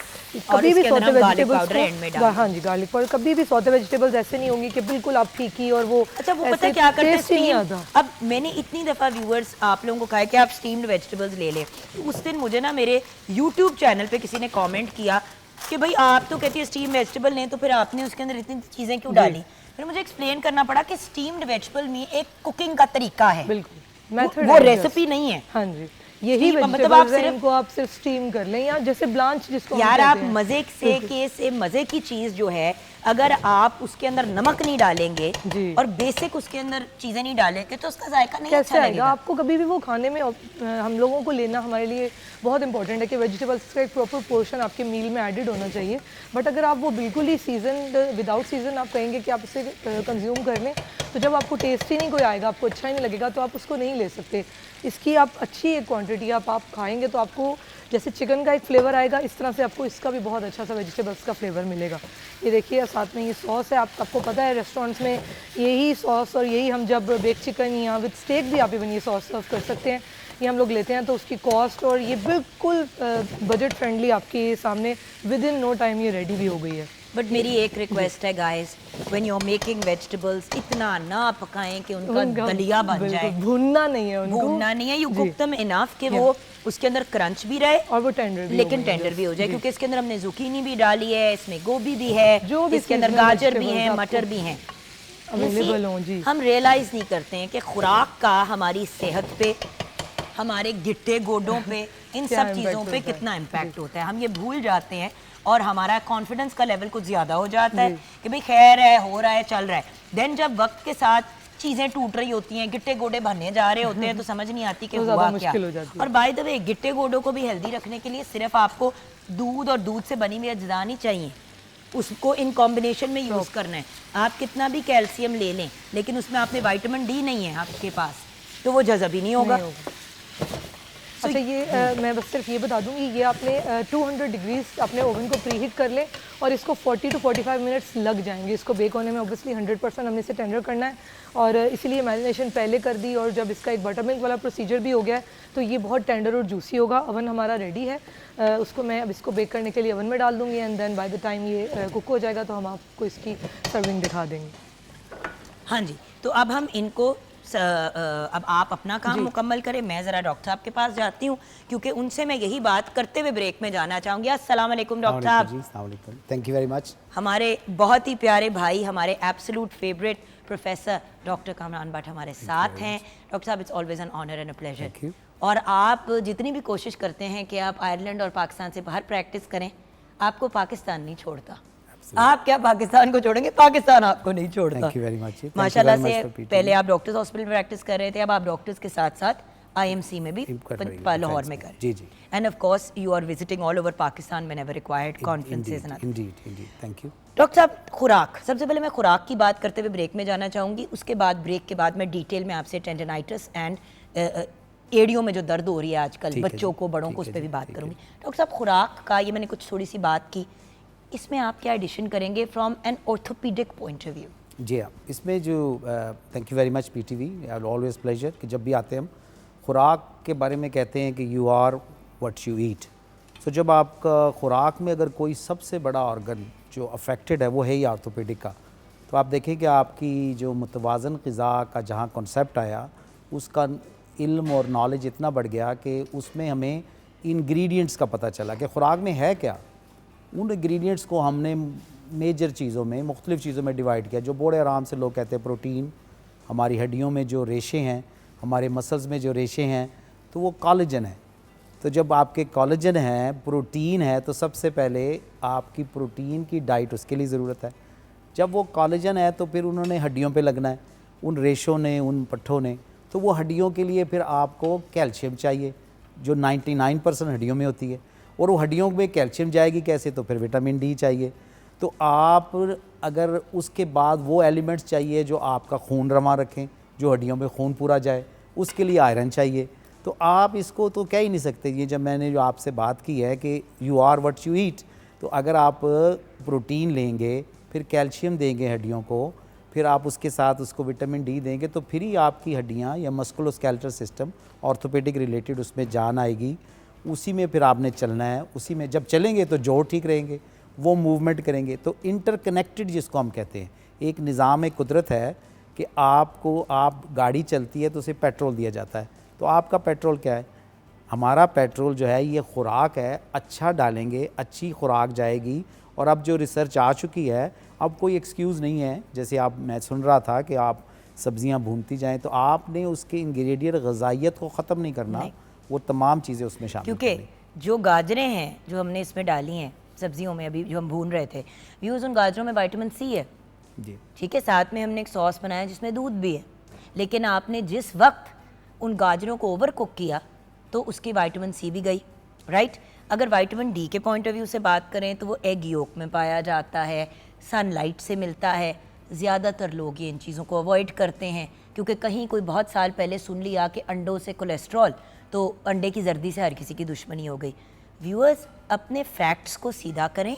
कभी भी सौते वेजिटेबल्स, हाँ जी, गार्लिक पाउडर, कभी भी सौते वेजिटेबल्स ऐसे नहीं होंगी कि बिल्कुल आप फीकी और वो। अच्छा, वो पता है क्या करते हैं स्टीम। अब मैंने इतनी दफ़ा व्यूअर्स आप लोगों को कहा है कि आप स्टीम्ड वेजिटेबल्स ले लें। उस दिन मुझे ना मेरे यूट्यूब चैनल पे किसी ने कमेंट किया कि भाई आप तो कहती है स्टीम वेजिटेबल लें, तो फिर आपने उसके अंदर इतनी चीज़ें क्यों डाली? फिर मुझे एक्सप्लेन करना पड़ा कि स्टीम्ड वेजिटेबल में एक कुकिंग का तरीका है, बिल्कुल वो रेसिपी नहीं है। हाँ जी, यही मतलब आप सिर्फ स्टीम कर लें, या जैसे ब्लांच जिसको यार आप मजे से मजे की चीज जो है, अगर आप उसके अंदर नमक नहीं डालेंगे और बेसिक उसके अंदर चीजें नहीं डालेंगे तो उसका जायका नहीं अच्छा लगेगा। आपको कभी भी वो खाने में, हम लोगों को लेना हमारे लिए बहुत इंपॉर्टेंट है कि वेजिटेबल्स का एक प्रॉपर पोर्शन आपके मील में एडेड होना चाहिए। बट अगर आप वो बिल्कुल ही सीजन विदाउट सीजन आप कहेंगे कि आप उसे कंज्यूम कर लें, तो जब आपको टेस्ट ही नहीं कोई आएगा, आपको अच्छा ही नहीं लगेगा, तो आप उसको नहीं ले सकते। इसकी आप अच्छी एक क्वांटिटी आप खाएंगे तो आपको जैसे चिकन का एक फ्लेवर आएगा, इस तरह से आपको इसका भी बहुत अच्छा सा वेजिटेबल्स का फ्लेवर मिलेगा। ये देखिए, साथ में ये सॉस है। आपको पता है रेस्टोरेंट्स में यही सॉस, और यही हम जब बेक चिकन या विद स्टेक भी आप इवन ये सॉस सर्व कर सकते हैं, ये हम लोग लेते हैं। तो उसकी कॉस्ट, और ये बिल्कुल बजट फ्रेंडली आपके सामने विद इन नो टाइम ये रेडी भी हो गई है। बट मेरी एक रिक्वेस्ट है guys, when you are making vegetables, इतना ना पकाएं कि उनका दलिया बन जाए। भूनना नहीं है उनको, भूनना नहीं है, यू कुक देम इनफ कि वो उसके अंदर क्रंच भी रहे और वो टेंडर भी, लेकिन टेंडर भी हो जाए, क्योंकि इसके अंदर हमने जुकीनी भी डाली है, इसमें गोभी भी है, इसके अंदर गाजर भी है, मटर भी है, अवेलेबल हो जी। हम रियलाइज नहीं करते हैं कि खुराक का हमारी सेहत पे, हमारे गिट्टे गोडों पे, इन सब चीज़ों पे कितना इम्पैक्ट होता है। हम ये भूल जाते हैं और हमारा कॉन्फिडेंस का लेवल कुछ ज़्यादा हो जाता है कि भाई खैर है, हो रहा है, चल रहा है। देन जब वक्त के साथ चीजें टूट रही होती हैं, गिट्टे गोडे भरने जा रहे होते हैं तो समझ नहीं आती कि तो हुआ ज़्यादा क्या। मुश्किल हो जाती है। और बाय द वे गिट्टे गोडों को भी हेल्दी रखने के लिए सिर्फ आपको दूध और दूध से बनी हुई अज्जा नहीं चाहिए, उसको इन कॉम्बिनेशन में यूज़ करना है। आप कितना भी कैल्शियम ले लें लेकिन उसमें आपने विटामिन डी नहीं है आपके पास, तो वो जज़ब ही नहीं होगा। अच्छा ये मैं बस सिर्फ ये बता दूंगी, ये आपने 200 डिग्रीज अपने ओवन को प्री हीट कर लें और इसको 40 to 45 मिनट्स लग जाएंगे इसको बेक होने में। ऑब्वियसली 100% हमने इसे टेंडर करना है और इसीलिए मैरिनेशन पहले कर दी, और जब इसका एक बटर मिल्क वाला प्रोसीजर भी हो गया है तो ये बहुत टेंडर और जूसी होगा। ओवन हमारा रेडी है, उसको मैं अब इसको बेक करने के लिए ओवन में डाल दूँगी and then by the time ये कुक हो जाएगा तो हम आपको इसकी सर्विंग दिखा देंगे। हाँ जी, तो अब हम इनको अब आप अपना काम मुकम्मल करें, मैं ज़रा डॉक्टर साहब के पास जाती हूँ क्योंकि उनसे मैं यही बात करते हुए ब्रेक में जाना चाहूँगी। अस्सलाम वालेकुम डॉक्टर साहब। Thank you very much. हमारे बहुत ही प्यारे भाई, हमारे absolute favourite professor doctor Kamran Bhat हमारे साथ हैं। डॉक्टर साहब, it's always an honour and a pleasure. और आप जितनी भी कोशिश करते हैं कि आप आयरलैंड और पाकिस्तान से बाहर प्रैक्टिस करें, आपको पाकिस्तान नहीं छोड़ता। आप क्या पाकिस्तान को छोड़ेंगे, पाकिस्तान आपको नहीं छोड़ता। Thank you very much. माशाल्लाह से पहले आप डॉक्टर्स हॉस्पिटल में प्रैक्टिस कर रहे थे, अब आप डॉक्टर्स के साथ साथ आईएमसी में भी लाहौर में कर। जी जी। And of course you are visiting all over Pakistan whenever required, conferences and indeed, thank you. Doctor साहब, खुराक, सबसे पहले मैं खुराक की बात करते हुए ब्रेक में जाना चाहूँगी, उसके बाद ब्रेक के बाद मैं डिटेल में आपसे टेंडनाइटिस एंड एड़ियों में जो दर्द हो रही है आजकल बच्चों को, बड़ों को, उस पर भी बात करूँगी। डॉक्टर साहब, खुराक का ये मैंने कुछ थोड़ी सी बात की, इसमें आप क्या एडिशन करेंगे from an orthopaedic point of view? जी हाँ, इसमें जो thank you very much PTV, always pleasure कि जब भी आते हैं हम खुराक के बारे में कहते हैं कि you are what you eat. So जब आपका खुराक में अगर कोई सबसे बड़ा ऑर्गन जो अफेक्टेड है वो है ही ऑर्थोपेडिक का, तो आप देखें कि आपकी जो मुतवाज़न ग़िज़ा का जहाँ कॉन्सेप्ट आया उसका इल्म और नॉलेज इतना बढ़ गया कि उसमें हमें इंग्रेडिएंट्स का पता चला कि खुराक में है क्या। उन इंग्रेडिएंट्स को हमने मेजर चीज़ों में, मुख्तलिफ़ चीज़ों में डिवाइड किया, जो बड़े आराम से लोग कहते हैं प्रोटीन, हमारी हड्डियों में जो रेशे हैं, हमारे मसल्स में जो रेशे हैं, तो वो कोलेजन है। तो जब आपके कोलेजन है, प्रोटीन है, तो सबसे पहले आपकी प्रोटीन की डाइट उसके लिए ज़रूरत है। जब वो कोलेजन है तो फिर उन्होंने हड्डियों पे लगना है, उन रेशों ने, उन पट्ठों ने, तो वो हड्डियों के लिए फिर आपको कैल्शियम चाहिए जो 99% हड्डियों में होती है, और वो हड्डियों में कैल्शियम जाएगी कैसे, तो फिर विटामिन डी चाहिए। तो आप अगर उसके बाद वो एलिमेंट्स चाहिए जो आपका खून रवा रखें, जो हड्डियों में खून पूरा जाए, उसके लिए आयरन चाहिए। तो आप इसको तो कह ही नहीं सकते। ये जब मैंने जो आपसे बात की है कि you are what you eat, तो अगर आप प्रोटीन लेंगे, फिर कैल्शियम देंगे हड्डियों को, फिर आप उसके साथ उसको विटामिन डी देंगे, तो फिर ही आपकी हड्डियाँ या मस्कुलोस्केलेटल सिस्टम ऑर्थोपेडिक रिलेटेड उसमें जान आएगी। उसी में फिर आपने चलना है, उसी में जब चलेंगे तो जोड़ ठीक रहेंगे, वो मूवमेंट करेंगे। तो इंटरकनेक्टेड जिसको हम कहते हैं, एक निज़ाम कुदरत है कि आप गाड़ी चलती है तो उसे पेट्रोल दिया जाता है। तो आपका पेट्रोल क्या है? हमारा पेट्रोल जो है ये खुराक है। अच्छा डालेंगे, अच्छी खुराक जाएगी। और अब जो रिसर्च आ चुकी है, अब कोई एक्सक्यूज़ नहीं है। जैसे मैं सुन रहा था कि आप सब्ज़ियाँ भूनती जाएँ, तो आपने उसके इंग्रेडिएंट ग़िज़ाइयत को ख़त्म नहीं करना, वो तमाम चीज़ें उसमें शामिल क्योंकि जो गाजरें हैं जो हमने इसमें डाली हैं सब्जियों में, अभी जो हम भून रहे थे, व्यूज़, उन गाजरों में विटामिन सी है जी, ठीक है। साथ में हमने एक सॉस बनाया जिसमें दूध भी है, लेकिन आपने जिस वक्त उन गाजरों को ओवर कुक किया तो उसकी विटामिन सी भी गई, राइट। अगर विटामिन डी के पॉइंट ऑफ व्यू से बात करें तो वो एग योक में पाया जाता है, सनलाइट से मिलता है। ज़्यादातर लोग ये इन चीज़ों को अवॉइड करते हैं क्योंकि कहीं कोई बहुत साल पहले सुन लिया कि अंडों से कोलेस्ट्रॉल, तो अंडे की जर्दी से हर किसी की दुश्मनी हो गई। व्यूअर्स, अपने फैक्ट्स को सीधा करें,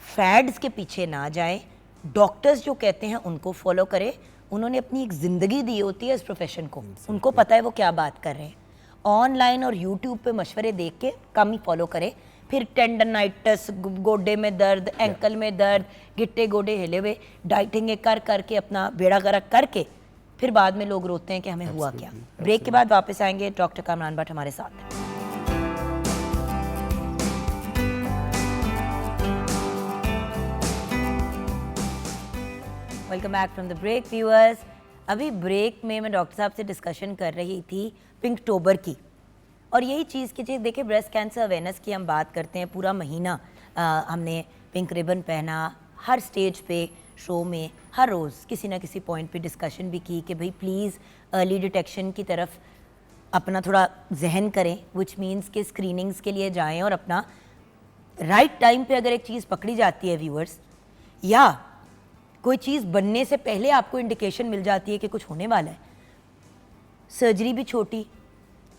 फैड्स के पीछे ना जाएं, डॉक्टर्स जो कहते हैं उनको फॉलो करें। उन्होंने अपनी एक ज़िंदगी दी होती है इस प्रोफेशन को, उनको पता है वो क्या बात कर रहे हैं। ऑनलाइन और यूट्यूब पे मशवरे देख के कम ही फॉलो करें, फिर टेंडनाइटिस, गोडे में दर्द, एंकल में दर्द, गिट्टे गोडे हिले हुए, डाइटिंग कर करके अपना बेड़ा गर्क करके फिर बाद में लोग रोते हैं कि हमें हुआ क्या। ब्रेक के बाद वापस आएंगे, डॉक्टर कामरान भट्ट हमारे साथ हैं। Welcome back from the break viewers. अभी ब्रेक में मैं डॉक्टर साहब से डिस्कशन कर रही थी पिंकटोबर की, और यही चीज़ की चीज़ देखिए, ब्रेस्ट कैंसर अवेयरनेस की हम बात करते हैं, पूरा महीना हमने पिंक रिबन पहना, हर स्टेज पे शो में हर रोज़ किसी ना किसी पॉइंट पे डिस्कशन भी की कि भाई प्लीज़ अर्ली डिटेक्शन की तरफ अपना थोड़ा जहन करें, विच मीन्स कि स्क्रीनिंग्स के लिए जाएं और अपना राइट टाइम पे अगर एक चीज़ पकड़ी जाती है व्यूअर्स, या कोई चीज़ बनने से पहले आपको इंडिकेशन मिल जाती है कि कुछ होने वाला है। सर्जरी भी छोटी,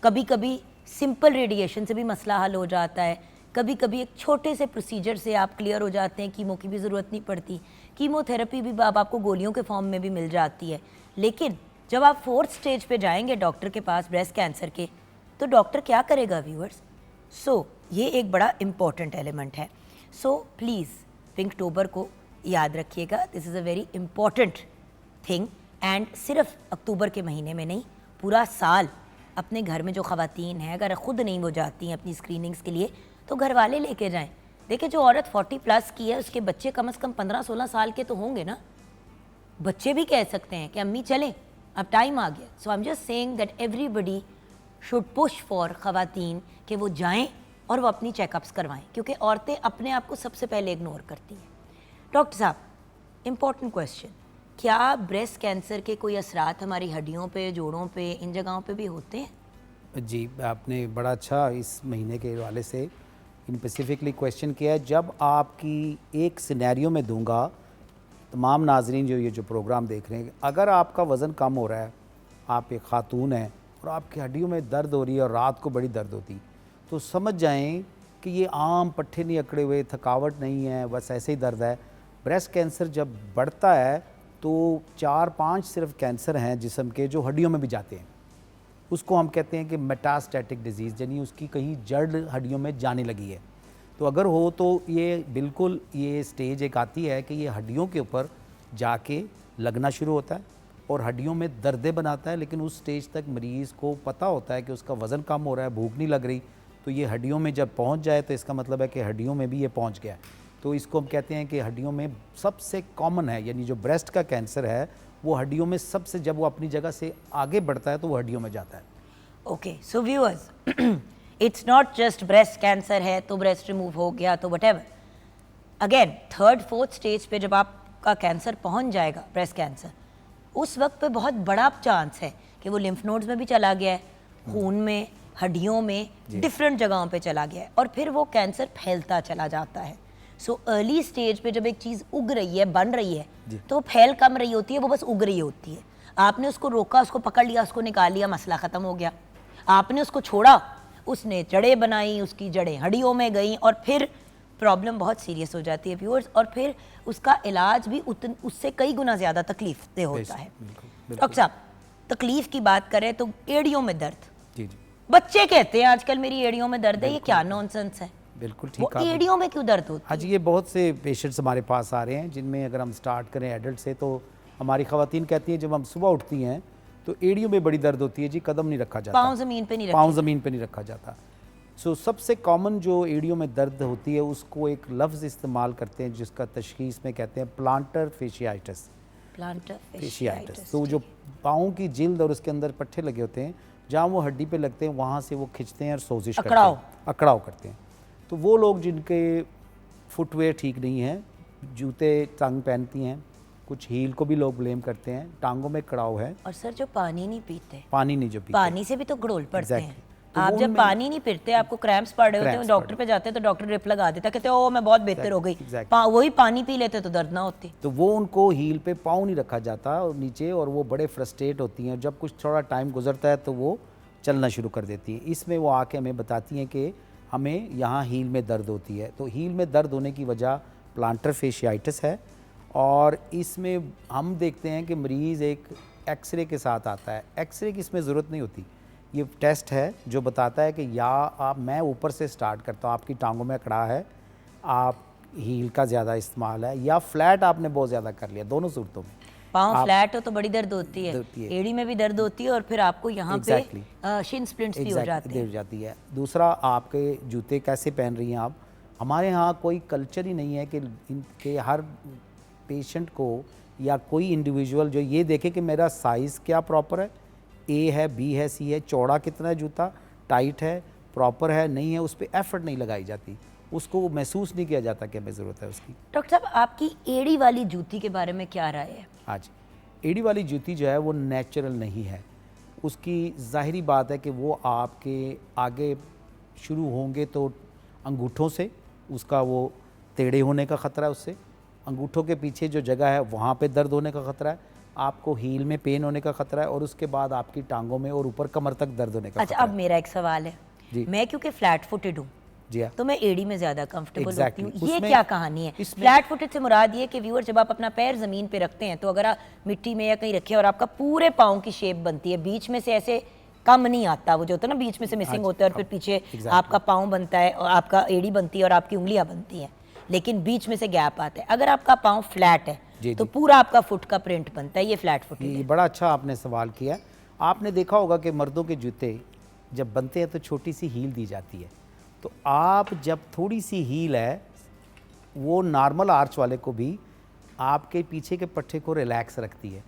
कभी कभी सिंपल रेडिएशन से भी मसला हल हो जाता है, कभी कभी एक छोटे से प्रोसीजर से आप क्लियर हो जाते हैं, कीमो की भी ज़रूरत नहीं पड़ती, कीमोथेरेपी भी अब आपको गोलियों के फॉर्म में भी मिल जाती है। लेकिन जब आप 4th स्टेज पे जाएंगे डॉक्टर के पास ब्रेस्ट कैंसर के, तो डॉक्टर क्या करेगा व्यूअर्स? ये एक बड़ा इम्पॉर्टेंट एलिमेंट है। प्लीज़ पिंकटोबर को याद रखिएगा, this is a very important thing. And सिर्फ अक्टूबर के महीने में नहीं, पूरा साल अपने घर में जो ख़वातीन हैं, अगर खुद नहीं वो जाती हैं अपनी स्क्रीनिंग्स के लिए, तो घर वाले लेके जाएं। देखिए, जो औरत 40+ की है उसके बच्चे कम से कम 15-16 साल के तो होंगे ना। बच्चे भी कह सकते हैं कि अम्मी चलें, अब टाइम आ गया। So I am just saying that everybody should push for ख़वातीन कि वो जाएं और वो अपनी चेकअप्स करवाएं, क्योंकि औरतें अपने आप को सबसे पहले इग्नोर करती हैं। डॉक्टर साहब, इम्पॉर्टेंट क्वेश्चन, क्या ब्रेस्ट कैंसर के कोई असरात हमारी हड्डियों पे, जोड़ों पे, इन जगहों पे भी होते हैं? जी, आपने बड़ा अच्छा इस महीने के हवाले से इन स्पेसिफिकली क्वेश्चन किया है। जब आपकी एक सिनेरियो में दूंगा, तमाम नाजरीन जो ये जो प्रोग्राम देख रहे हैं, अगर आपका वज़न कम हो रहा है, आप एक खातून हैं और आपकी हड्डियों में दर्द हो रही है और रात को बड़ी दर्द होती, तो समझ जाएं कि ये आम पट्ठे नहीं अकड़े हुए, थकावट नहीं है, बस ऐसे ही दर्द है। ब्रेस्ट कैंसर जब बढ़ता है तो 4-5 सिर्फ कैंसर हैं जिस्म के जो हड्डियों में भी जाते हैं। उसको हम कहते हैं कि मेटास्टैटिक डिजीज़, यानी उसकी कहीं जड़ हड्डियों में जाने लगी है। तो अगर हो तो ये बिल्कुल ये स्टेज एक आती है कि ये हड्डियों के ऊपर जाके लगना शुरू होता है और हड्डियों में दर्दें बनाता है। लेकिन उस स्टेज तक मरीज़ को पता होता है कि उसका वज़न कम हो रहा है, भूख नहीं लग रही, तो ये हड्डियों में जब पहुंच जाए तो इसका मतलब है कि हड्डियों में भी ये पहुंच गया है। तो इसको हम कहते हैं कि हड्डियों में सबसे कॉमन है, यानी जो ब्रेस्ट का कैंसर है वो हड्डियों में सबसे, जब वो अपनी जगह से आगे बढ़ता है तो वो हड्डियों में जाता है। Okay, so viewers, it's not just breast cancer है तो ब्रेस्ट रिमूव हो गया तो whatever. Again 3rd 4th stage पे जब आपका कैंसर पहुंच जाएगा, ब्रेस्ट कैंसर, उस वक्त पे बहुत बड़ा चांस है कि वो लिम्फ नोड्स में भी चला गया है, खून में, हड्डियों में, डिफरेंट जगहों पे चला गया है और फिर वो कैंसर फैलता चला जाता है। अर्ली स्टेज पे जब एक चीज़ उग रही है, बन रही है, तो फैल कम रही होती है, वो बस उग रही होती है। आपने उसको रोका, उसको पकड़ लिया, उसको निकाल लिया, मसला ख़त्म हो गया। आपने उसको छोड़ा, उसने जड़ें बनाई, उसकी जड़ें हड्डियों में गई और फिर प्रॉब्लम बहुत सीरियस हो जाती है व्यूअर्स, और फिर उसका इलाज भी उससे कई गुना ज़्यादा तकलीफ दे होता है। डॉक्टर साहब, तकलीफ की बात करें तो एड़ियों में दर्द, जी जी, बच्चे कहते हैं आजकल मेरी एड़ियों में दर्द है, ये क्या नॉनसेंस है? बिल्कुल वो ठीक है। एड़ियों में क्यों दर्द होती है? हाँ जी, ये बहुत से पेशेंट्स हमारे पास आ रहे हैं जिनमें अगर हम स्टार्ट करें एडल्ट से, तो हमारी ख़वातीन कहती हैं जब हम सुबह उठती हैं तो एड़ियों में बड़ी दर्द होती है जी, कदम नहीं रखा जाता, पाँव ज़मीन पे नहीं रखा, पाँव ज़मीन पे नहीं रखा जाता। सबसे कॉमन जो एड़ियों में दर्द होती है उसको एक लफ्ज़ इस्तेमाल करते हैं जिसका तशख़ीस में कहते हैं प्लांटर फेशियाइटिस। प्लांटर फेशियाइटिस, तो जो पाँव की जिल्द और उसके अंदर पट्टे लगे होते हैं, जहाँ वो हड्डी पे लगते हैं वहाँ से वो खिंचते हैं और सोजिश करते हैं, अकड़ाव करते हैं। तो वो लोग जिनके फुटवेयर ठीक नहीं है, जूते तंग पहनती हैं, कुछ हील को भी लोग ब्लेम करते हैं, टांगों में कड़ाव है। और सर जो पानी नहीं पीते, पानी नहीं जो पीते, पानी से भी तो घड़ोल पड़ते हैं। तो आप जब पानी नहीं पीते, आपको क्रैम्प्स पड़ रहे होते हैं, डॉक्टर पे जाते हैं तो डॉक्टर ड्रिप लगा देता, कहते हैं ओ मैं बहुत बेहतर हो गई, वही पानी पी लेते तो दर्द ना होती। तो वो उनको हील पे पाँव नहीं रखा जाता और नीचे, और वो बड़े फ्रस्ट्रेट होती हैं। जब कुछ थोड़ा टाइम गुजरता है तो वो चलना शुरू कर देती हैं। इसमें वो आके हमें बताती हैं कि हमें यहाँ हील में दर्द होती है। तो हील में दर्द होने की वजह प्लांटर फेशियाइटिस है, और इसमें हम देखते हैं कि मरीज़ एक एक्सरे के साथ आता है। एक्सरे की इसमें ज़रूरत नहीं होती, ये टेस्ट है जो बताता है कि या आप, मैं ऊपर से स्टार्ट करता हूँ, आपकी टांगों में अकड़ा है, आप हील का ज़्यादा इस्तेमाल है, या फ्लैट आपने बहुत ज़्यादा कर लिया। दोनों सूरतों में पाँव फ्लैट हो तो बड़ी दर्द होती है, एड़ी में भी दर्द होती है और फिर आपको यहाँ पे शिन स्प्लिंट्स भी हो जाती है। दूसरा, आपके जूते कैसे पहन रही हैं आप। हमारे यहाँ कोई कल्चर ही नहीं है कि इनके हर पेशेंट को या कोई इंडिविजुअल जो ये देखे कि मेरा साइज़ क्या प्रॉपर है, ए है, बी है, सी है, चौड़ा कितना है जूता, टाइट है, प्रॉपर है, नहीं है, उस पर एफर्ट नहीं लगाई जाती। उसको महसूस नहीं किया जाता कि हमें ज़रूरत है उसकी। डॉक्टर साहब, आपकी एड़ी वाली जूती के बारे में क्या राय है? हाँ जी, एड़ी वाली जूती जो है वो नेचुरल नहीं है। उसकी ज़ाहिरी बात है कि वो आपके आगे शुरू होंगे तो अंगूठों से, उसका वो टेढ़े होने का ख़तरा है उससे, अंगूठों के पीछे जो जगह है वहाँ पे दर्द होने का ख़तरा है, आपको हील में पेन होने का ख़तरा है, और उसके बाद आपकी टांगों में और ऊपर कमर तक दर्द होने का अच्छा, खतरा अब मेरा एक सवाल है। जी। मैं क्योंकि फ्लैट फुटेड हूँ, जी हाँ। तो मैं एड़ी में ज्यादा कंफर्टेबल Exactly. होती हूँ। ये उसमें- क्या कहानी है? इसमें- फ्लैट फुटेड से मुराद ये कि व्यूअर, जब आप अपना पैर जमीन पे रखते हैं तो अगर आप मिट्टी में या कहीं रखे और आपका पूरे पाँव की शेप बनती है, बीच में से ऐसे कम नहीं आता, वो जो होता है ना बीच में से मिसिंग होता है, और फिर पीछे Exactly. आपका पाँव बनता है और आपका एड़ी बनती है और आपकी उंगलियां बनती हैं, लेकिन बीच में से गैप आता है। अगर आपका पाँव फ्लैट है जी, तो जी। पूरा आपका फुट का प्रिंट बनता है, ये फ्लैट फुटेड ये है। बड़ा अच्छा आपने सवाल किया। आपने देखा होगा कि मर्दों के जूते जब बनते हैं तो छोटी सी हील दी जाती है, तो आप जब थोड़ी सी हील है, वो नॉर्मल आर्च वाले को भी आपके पीछे के पट्टे को रिलैक्स रखती है।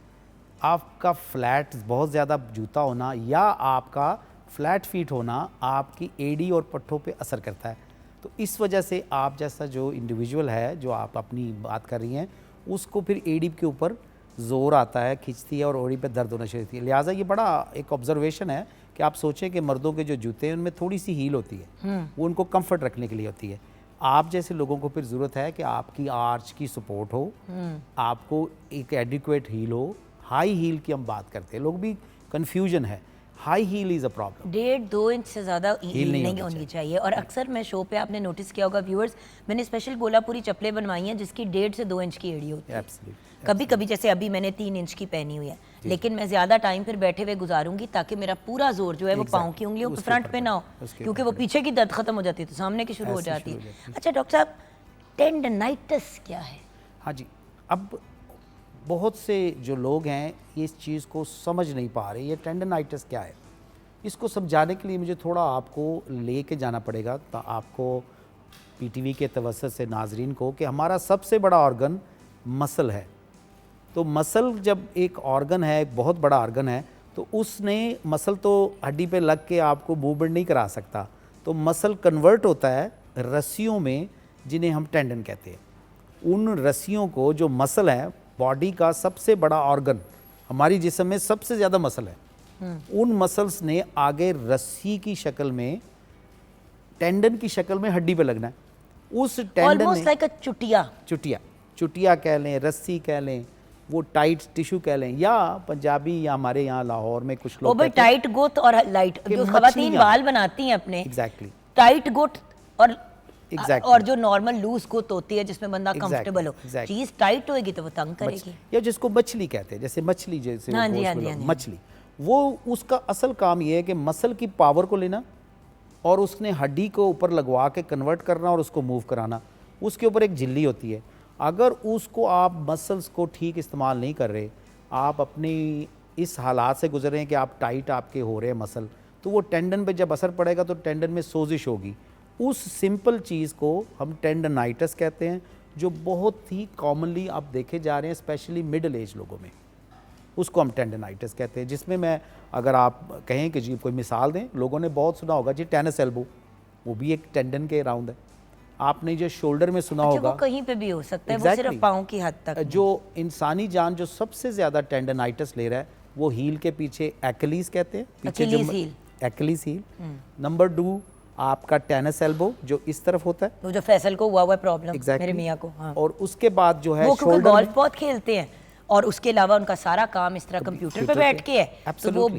आपका फ्लैट बहुत ज़्यादा जूता होना या आपका फ्लैट फीट होना आपकी एड़ी और पट्टों पे असर करता है। तो इस वजह से आप जैसा जो इंडिविजुअल है, जो आप अपनी बात कर रही हैं, उसको फिर एड़ी के ऊपर ज़ोर आता है, खींचती है और ओड़ी पे दर्द होना शुरू होती है। लिहाजा ये बड़ा एक ऑब्जर्वेशन है कि आप सोचें कि मर्दों के जो जूते हैं उनमें थोड़ी सी हील होती है, वो उनको कंफर्ट रखने के लिए होती है। आप जैसे लोगों को फिर ज़रूरत है कि आपकी आर्च की सपोर्ट हो, आपको एक एडिक्वेट हील हो। हाई हील की हम बात करते हैं, लोग भी कन्फ्यूजन है, high heel is a problem. 1.5-2 inch से ज़्यादा हील नहीं नहीं होनी चाहिए। और अक्सर मैं शो पे, आपने नोटिस किया होगा व्यूअर्स, मैंने स्पेशल गोलापुरी चप्पलें बनवाई हैं जिसकी 1.5 से 2 इंच की एड़ी होती है। एब्सोल्युटली। कभी कभी जैसे अभी मैंने 3 इंच की पहनी हुई है, लेकिन मैं ज़्यादा टाइम फिर बैठे हुए गुजारूंगी ताकि मेरा पूरा जोर जो है वो पाँव की उंगलियों उसके फ्रंट ऊपर पे ना हो, उसके क्योंकि वो पीछे की दर्द खत्म हो जाती है तो सामने की शुरू हो ऐसे जाती शुरू हो है। जाती है। अच्छा डॉक्टर साहब, टेंडनाइटिस क्या है? हाँ जी, अब बहुत से जो लोग हैं ये इस चीज़ को समझ नहीं पा रहे, ये टेंडनाइटिस क्या है। इसको समझाने के लिए मुझे थोड़ा आपको ले के जाना पड़ेगा, तो आपको पीटीवी के तवज्जुह से नाजरीन को, कि हमारा सबसे बड़ा ऑर्गन मसल है। तो मसल जब एक ऑर्गन है, एक बहुत बड़ा ऑर्गन है, तो उसने मसल तो हड्डी पे लग के आपको मूवमेंट नहीं करा सकता, तो मसल कन्वर्ट होता है रस्सियों में, जिन्हें हम टेंडन कहते हैं। उन रस्सियों को, जो मसल है, बॉडी का सबसे बड़ा ऑर्गन, हमारी जिस्म में सबसे ज़्यादा मसल है, उन मसल्स ने आगे रस्सी की शक्ल में, टेंडन की शक्ल में हड्डी पे लगना है। उस टेंडन ऑलमोस्ट ने, लाइक अ चुटिया। चुटिया कह लें, रस्सी कह लें, वो टाइट टिश्यू कह लें, या पंजाबी या हमारे यहाँ लाहौर में कुछ ओ लोग भाई, कहते हैं टाइट गोट और लाइट, कि जो खवातीन मछलियाँ। बाल बनाती हैं अपने, एग्जैक्टली टाइट गोट और Exactly. और जो नॉर्मल लूज गोत होती है जिसमें बंदा Exactly, कंफर्टेबल हो, exactly. चीज टाइट होएगी तो वो तंग करेगी। या जिसको मछली कहते हैं, जैसे मछली, जैसे वो हाँ जी, गोश्त हाँ जी, में हाँ जी। मछली, वो उसका असल काम ये है कि मसल की पावर को लेना और उसने हड्डी को ऊपर लगवा के कन्वर्ट करना और उसको मूव कराना। उसके ऊपर एक झिल्ली होती है, अगर उसको आप मसल्स को ठीक इस्तेमाल नहीं कर रहे, आप अपनी इस हालात से गुजर रहे हैं कि आप टाइट आपके हो रहे हैं मसल, तो वो टेंडन पे जब असर पड़ेगा तो टेंडन में सोजिश होगी। उस सिंपल चीज़ को हम टेंडनाइटिस कहते हैं, जो बहुत ही कॉमनली आप देखे जा रहे हैं, स्पेशली मिडिल एज लोगों में, उसको हम टेंडनाइटिस कहते हैं। जिसमें मैं, अगर आप कहें कि जी कोई मिसाल दें, लोगों ने बहुत सुना होगा जी टेनिस एल्बो, वो भी एक टेंडन के राउंड है। आपने जो शोल्डर में सुना अच्छा, होगा, वो कहीं पे भी हो सकता है, वो Exactly. सिर्फ पाँव की हद तक। जो इंसानी जान जो सबसे ज़्यादा टेंडनाइटिस ले रहा है, वो हील के पीछे एक्लीज कहते हैं, पीछे जो Achilles heel. Achilles heel. Number 2 आपका टेनिस एल्बो, जो इस तरफ होता है, वो जो फैसल को हुआ प्रॉब्लम, Exactly. मेरे मियाँ को। हाँ। और उसके बाद जो है वो क्योंकि शोल्डर गोल्फ में, बहुत खेलते हैं और उसके अलावा उनका सारा काम इस तरह कंप्यूटर पे कंप्यूटर बैठ पे। के है, तो वो Absolutely.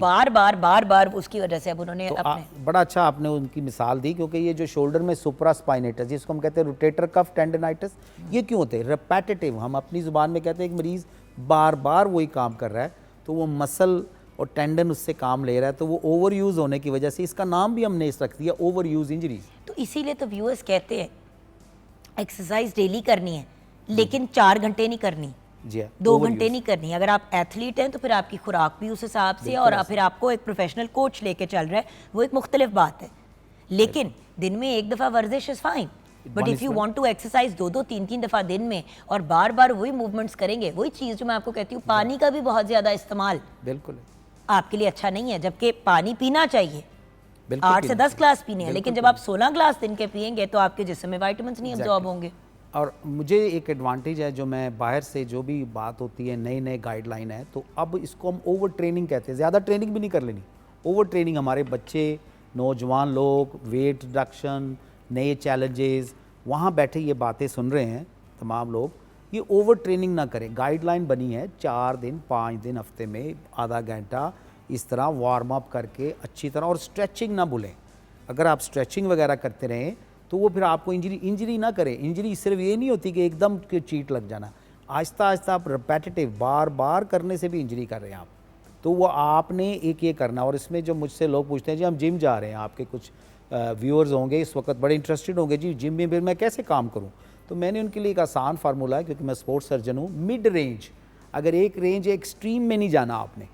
बार बार उसकी वजह से अब उन्होंने तो अपने बड़ा अच्छा आपने उनकी मिसाल दी, क्योंकि ये जो शोल्डर में सुप्रास्पाइनेटस, जिसको हम कहते हैं रोटेटर कफ टेंडनाइटिस, ये क्यों होते हैं? रिपीटेटिव, हम अपनी ज़ुबान में कहते हैं एक मरीज़ बार बार वही काम कर रहा है, तो वो मसल और टेंडन उससे काम ले रहा है, तो वो ओवर यूज़ होने की वजह से इसका नाम भी हमने इस रख दिया, ओवर यूज़ इंजरीज। तो इसीलिए तो व्यूअर्स कहते हैं एक्सरसाइज डेली करनी है, लेकिन 4 घंटे नहीं करनी, जी हाँ, 2 overuse। घंटे नहीं करनी। अगर आप एथलीट हैं तो फिर आपकी खुराक भी उस हिसाब से है, और फिर आपको एक प्रोफेशनल कोच लेके चल रहा है, वो एक मुख्तलिफ बात है। लेकिन दिन में एक दफ़ा वर्जिश is fine, but if you want to exercise 2-2, 3-3 दफ़ा दिन में और बार बार वही मूवमेंट्स करेंगे, वही चीज़ जो मैं आपको कहती हूँ, पानी का भी बहुत ज़्यादा इस्तेमाल बिल्कुल आपके लिए अच्छा नहीं है, जबकि पानी पीना चाहिए, बिल्कुल 8 से पीना 10 ग्लास पीने हैं, लेकिन जब आप 16 ग्लास दिन के पियेंगे तो आपके जिस्म में विटामिन नहीं अब्जॉर्ब होंगे। और मुझे एक एडवांटेज है, जो मैं बाहर से जो भी बात होती है, नए नए गाइडलाइन है, तो अब इसको हम ओवर ट्रेनिंग कहते हैं। ज़्यादा ट्रेनिंग भी नहीं कर लेनी, ओवर ट्रेनिंग। हमारे बच्चे, नौजवान लोग, वेट रिडक्शन, नए चैलेंजेस, वहाँ बैठे ये बातें सुन रहे हैं तमाम लोग, ये ओवर ट्रेनिंग ना करें। गाइडलाइन बनी है 4 दिन 5 दिन हफ्ते में आधा घंटा इस तरह वार्म अप करके अच्छी तरह, और स्ट्रेचिंग ना भूलें। अगर आप स्ट्रेचिंग वगैरह करते रहें तो वो फिर आपको इंजरी ना करे। इंजरी सिर्फ ये नहीं होती कि एकदम के चीट लग जाना, आहिस्ता आहिस्ता आप रिपीटेटिव बार बार करने से भी इंजरी कर रहे हैं आप। तो वो आपने एक ये करना। और इसमें जो मुझसे लोग पूछते हैं जी हम जिम जा रहे हैं, आपके कुछ व्यूअर्स होंगे इस वक्त बड़े इंटरेस्टेड होंगे जी जिम में फिर मैं कैसे काम करूं, तो मैंने उनके लिए एक आसान फार्मूला है, क्योंकि मैं स्पोर्ट्स सर्जन हूं। मिड रेंज, अगर एक रेंज एक्सट्रीम में नहीं जाना आपने,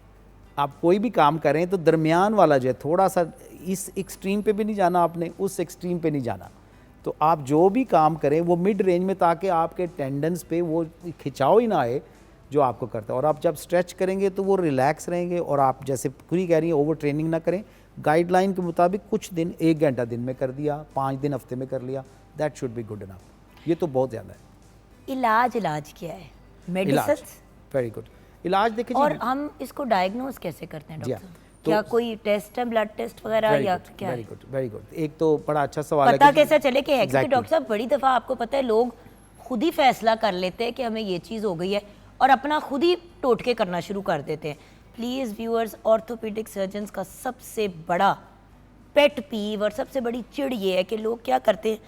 आप कोई भी काम करें तो दरमियान वाला जो है, थोड़ा सा इस एक्सट्रीम पे भी नहीं जाना आपने, उस एक्सट्रीम पे नहीं जाना। तो आप जो भी काम करें वो मिड रेंज में, ताकि आपके टेंडन्स पे वो खिंचाव ही ना आए जो आपको करता है। और आप जब स्ट्रेच करेंगे तो वो रिलैक्स रहेंगे। और आप जैसे पूरी कह रही हैं ओवर ट्रेनिंग ना करें, गाइडलाइन के मुताबिक कुछ दिन 1 घंटा दिन में कर दिया, 5 दिन हफ्ते में कर लिया, that should be good enough. ये तो बहुत ज़्यादा है। इलाज क्या है? मेडिसिन? Very good. इलाज देखिए और हम इसको डायग्नोज कैसे करते हैं जी डॉक्टर हाँ, साहब? क्या कोई टेस्ट है, ब्लड टेस्ट वगैरह, या क्या है? Very good, very good. एक तो बड़ा अच्छा सवाल है, पता कैसे चले कि है? क्योंकि Exactly. डॉक्टर साहब बड़ी दफ़ा आपको पता है लोग खुद ही फैसला कर लेते हैं कि हमें ये चीज़ हो गई है और अपना खुद ही टोटके करना शुरू कर देते हैं। प्लीज़ व्यूअर्स, ऑर्थोपेडिक सर्जन्स का सबसे बड़ा पेट पीव और सबसे बड़ी चिड़ ये है कि लोग क्या करते हैं,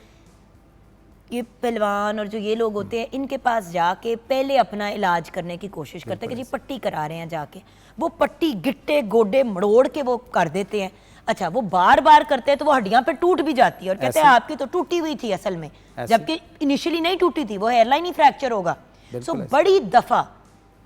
ये पहलवान और जो ये लोग होते हैं इनके पास जाके पहले अपना इलाज करने की कोशिश करते हैं कि जी पट्टी करा रहे हैं जाके, वो पट्टी गिट्टे गोडे मड़ोड़ के वो कर देते हैं। अच्छा, वो बार बार करते हैं तो वो हड्डियां पे टूट भी जाती है और कहते हैं आपकी तो टूटी हुई थी असल में, जबकि इनिशियली नहीं टूटी थी, वो हेयरलाइन ही फ्रैक्चर होगा। सो बड़ी दफा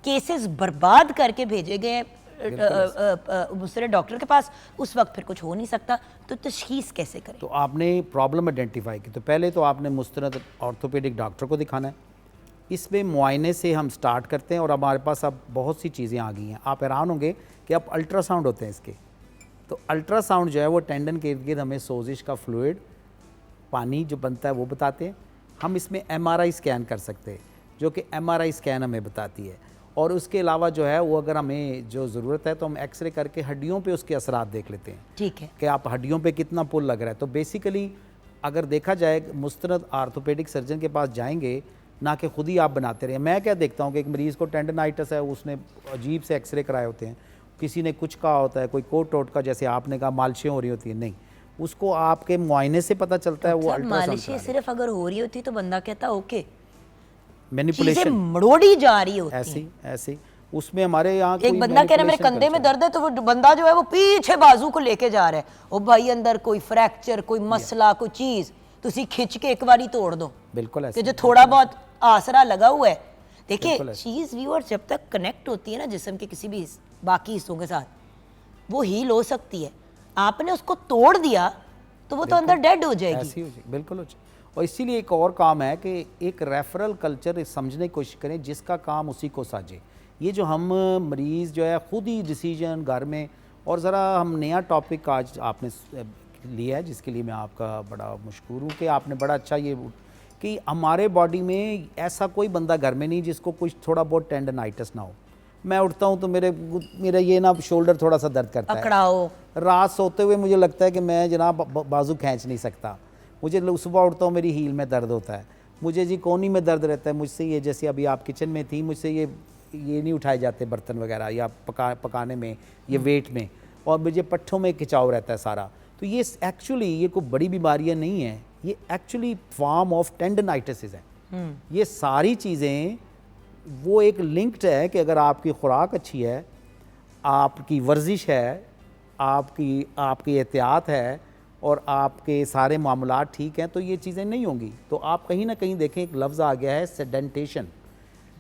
केसेस बर्बाद करके भेजे गए दूसरे डॉक्टर के पास, उस वक्त फिर कुछ हो नहीं सकता। तो तशखीस कैसे करें? तो आपने प्रॉब्लम आइडेंटिफाई की, तो पहले तो आपने मुस्तनद ऑर्थोपेडिक डॉक्टर को दिखाना है। इसमें मुआयने से हम स्टार्ट करते हैं और हमारे पास अब बहुत सी चीज़ें आ गई हैं। आप हैरान होंगे कि अब अल्ट्रासाउंड होते हैं इसके। तो अल्ट्रासाउंड जो है वो टेंडन के इर्द गिर्द हमें सोजिश का फ्लूइड, पानी जो बनता है वो बताते हैं। हम इसमें MRI स्कैन कर सकते हैं, जो कि MRI स्कैन हमें बताती है। और उसके अलावा जो है वो अगर हमें जो ज़रूरत है तो हम एक्सरे करके हड्डियों पे उसके असरात देख लेते हैं। ठीक है कि आप हड्डियों पे कितना पुल लग रहा है। तो बेसिकली अगर देखा जाए मुस्तनद आर्थोपेडिक सर्जन के पास जाएंगे, ना कि खुद ही आप बनाते रहे। मैं क्या देखता हूँ कि एक मरीज़ को टेंडनाइटिस है, उसने अजीब से एक्सरे कराए होते हैं, किसी ने कुछ कहा होता है, कोई कोट टोट का, जैसे आपने कहा मालिशें हो रही होती हैं, नहीं, उसको आपके मुआयने से पता चलता है। वो अल्ट्रासाउंड मालिशें सिर्फ अगर हो रही होती तो बंदा कहता ओके, मैनिपुलेशन मड़ोड़ी जा रही होती ऐसी ऐसी उसमें हमारे यहाँ एक बंदा कह रहा है मेरे कंधे में दर्द है, तो वो बंदा जो है वो पीछे बाजू को लेके जा रहा है, ओ भाई अंदर कोई फ्रैक्चर, कोई मसला, कोई चीज तुसी खिंच के एक बारी तोड़ दो। बिल्कुल कि ऐसे जो थोड़ा बहुत आसरा लगा हुआ है। देखिए चीज व्यूअर जब तक कनेक्ट होती है ना जिस्म के किसी भी बाकी हिस्सों के साथ, वो हील हो सकती है। आपने उसको तोड़ दिया तो वो तो अंदर डेड हो जाएगी। ऐसी हो जाएगी, बिल्कुल हो जाएगी। और इसीलिए एक और काम है कि एक रेफरल कल्चर समझने की कोशिश करें, जिसका काम उसी को साझे। ये जो हम मरीज़ जो है खुद ही डिसीजन घर में, और ज़रा हम नया टॉपिक आज आपने लिया है जिसके लिए मैं आपका बड़ा मशकूर हूँ कि आपने बड़ा अच्छा ये कि हमारे बॉडी में ऐसा कोई बंदा घर में नहीं जिसको कुछ थोड़ा बहुत टेंडनाइटिस ना हो। मैं उठता हूँ तो मेरा ये ना शोल्डर थोड़ा सा दर्द करता है, अकड़ाओ, रात सोते हुए मुझे लगता है कि मैं जनाब बाजू खींच नहीं सकता, मुझे सुबह उठता हूँ मेरी हील में दर्द होता है, मुझे जी कोहनी में दर्द रहता है, मुझसे ये जैसे अभी आप किचन में थी, मुझसे ये नहीं उठाए जाते बर्तन वगैरह या पकाने में, ये वेट में, और मुझे पट्ठों में खिंचाव रहता है सारा। तो ये एक्चुअली ये कोई बड़ी बीमारियाँ नहीं हैं, ये एक्चुअली फॉर्म ऑफ टेंडनाइटिस है। ये सारी चीज़ें वो एक लिंक्ड है कि अगर आपकी खुराक अच्छी है, आपकी वर्जिश है, आपकी एहतियात है और आपके सारे मामलात ठीक हैं, तो ये चीज़ें नहीं होंगी। तो आप कहीं ना कहीं देखें एक लफ्ज़ आ गया है सेडेंटेशन।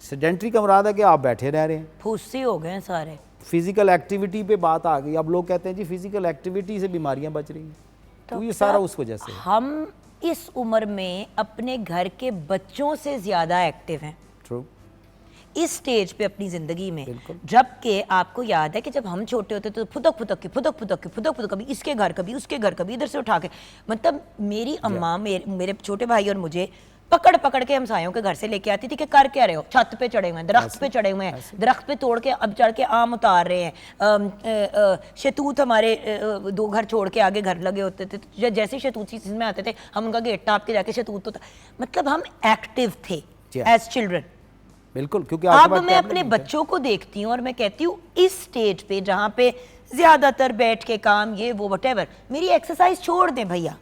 सेडेंट्री का मुराद है कि आप बैठे रह रहे हैं, फूसी हो गए हैं सारे। फिजिकल एक्टिविटी पे बात आ गई। अब लोग कहते हैं जी फिजिकल एक्टिविटी से बीमारियां बच रही हैं, तो ये सारा उस वजह से है। हम इस उम्र में अपने घर के बच्चों से ज़्यादा एक्टिव हैं। ट्रू। इस स्टेज पे अपनी ज़िंदगी में, जबकि आपको याद है कि जब हम छोटे होते तो फुदक फुदक कभी इसके घर कभी उसके घर कभी इधर से उठा के, मतलब मेरी अम्मा मेरे छोटे भाई और मुझे पकड़ के हमसायों के घर से लेके आती थी कि कर क्या रहे हो, छत पे चढ़े हुए हैं, दरख्त पे चढ़े हुए हैं, दरख्त पे तोड़ के अब चढ़ के आम उतार रहे हैं। शतूत हमारे 2 घर छोड़ के आगे घर लगे होते थे, जैसे शतूत सीजन में आते थे हम उनका गेट टाप के जाके शतूत होता, मतलब हम एक्टिव थे एज चिल्ड्रन। बिल्कुल, क्योंकि अब मैं अपने बच्चों को देखती हूँ और मैं कहती हूँ इस स्टेज पे जहाँ पे ज्यादातर बैठ के काम ये वो वटेवर, मेरी एक्सरसाइज छोड़ दें भैया।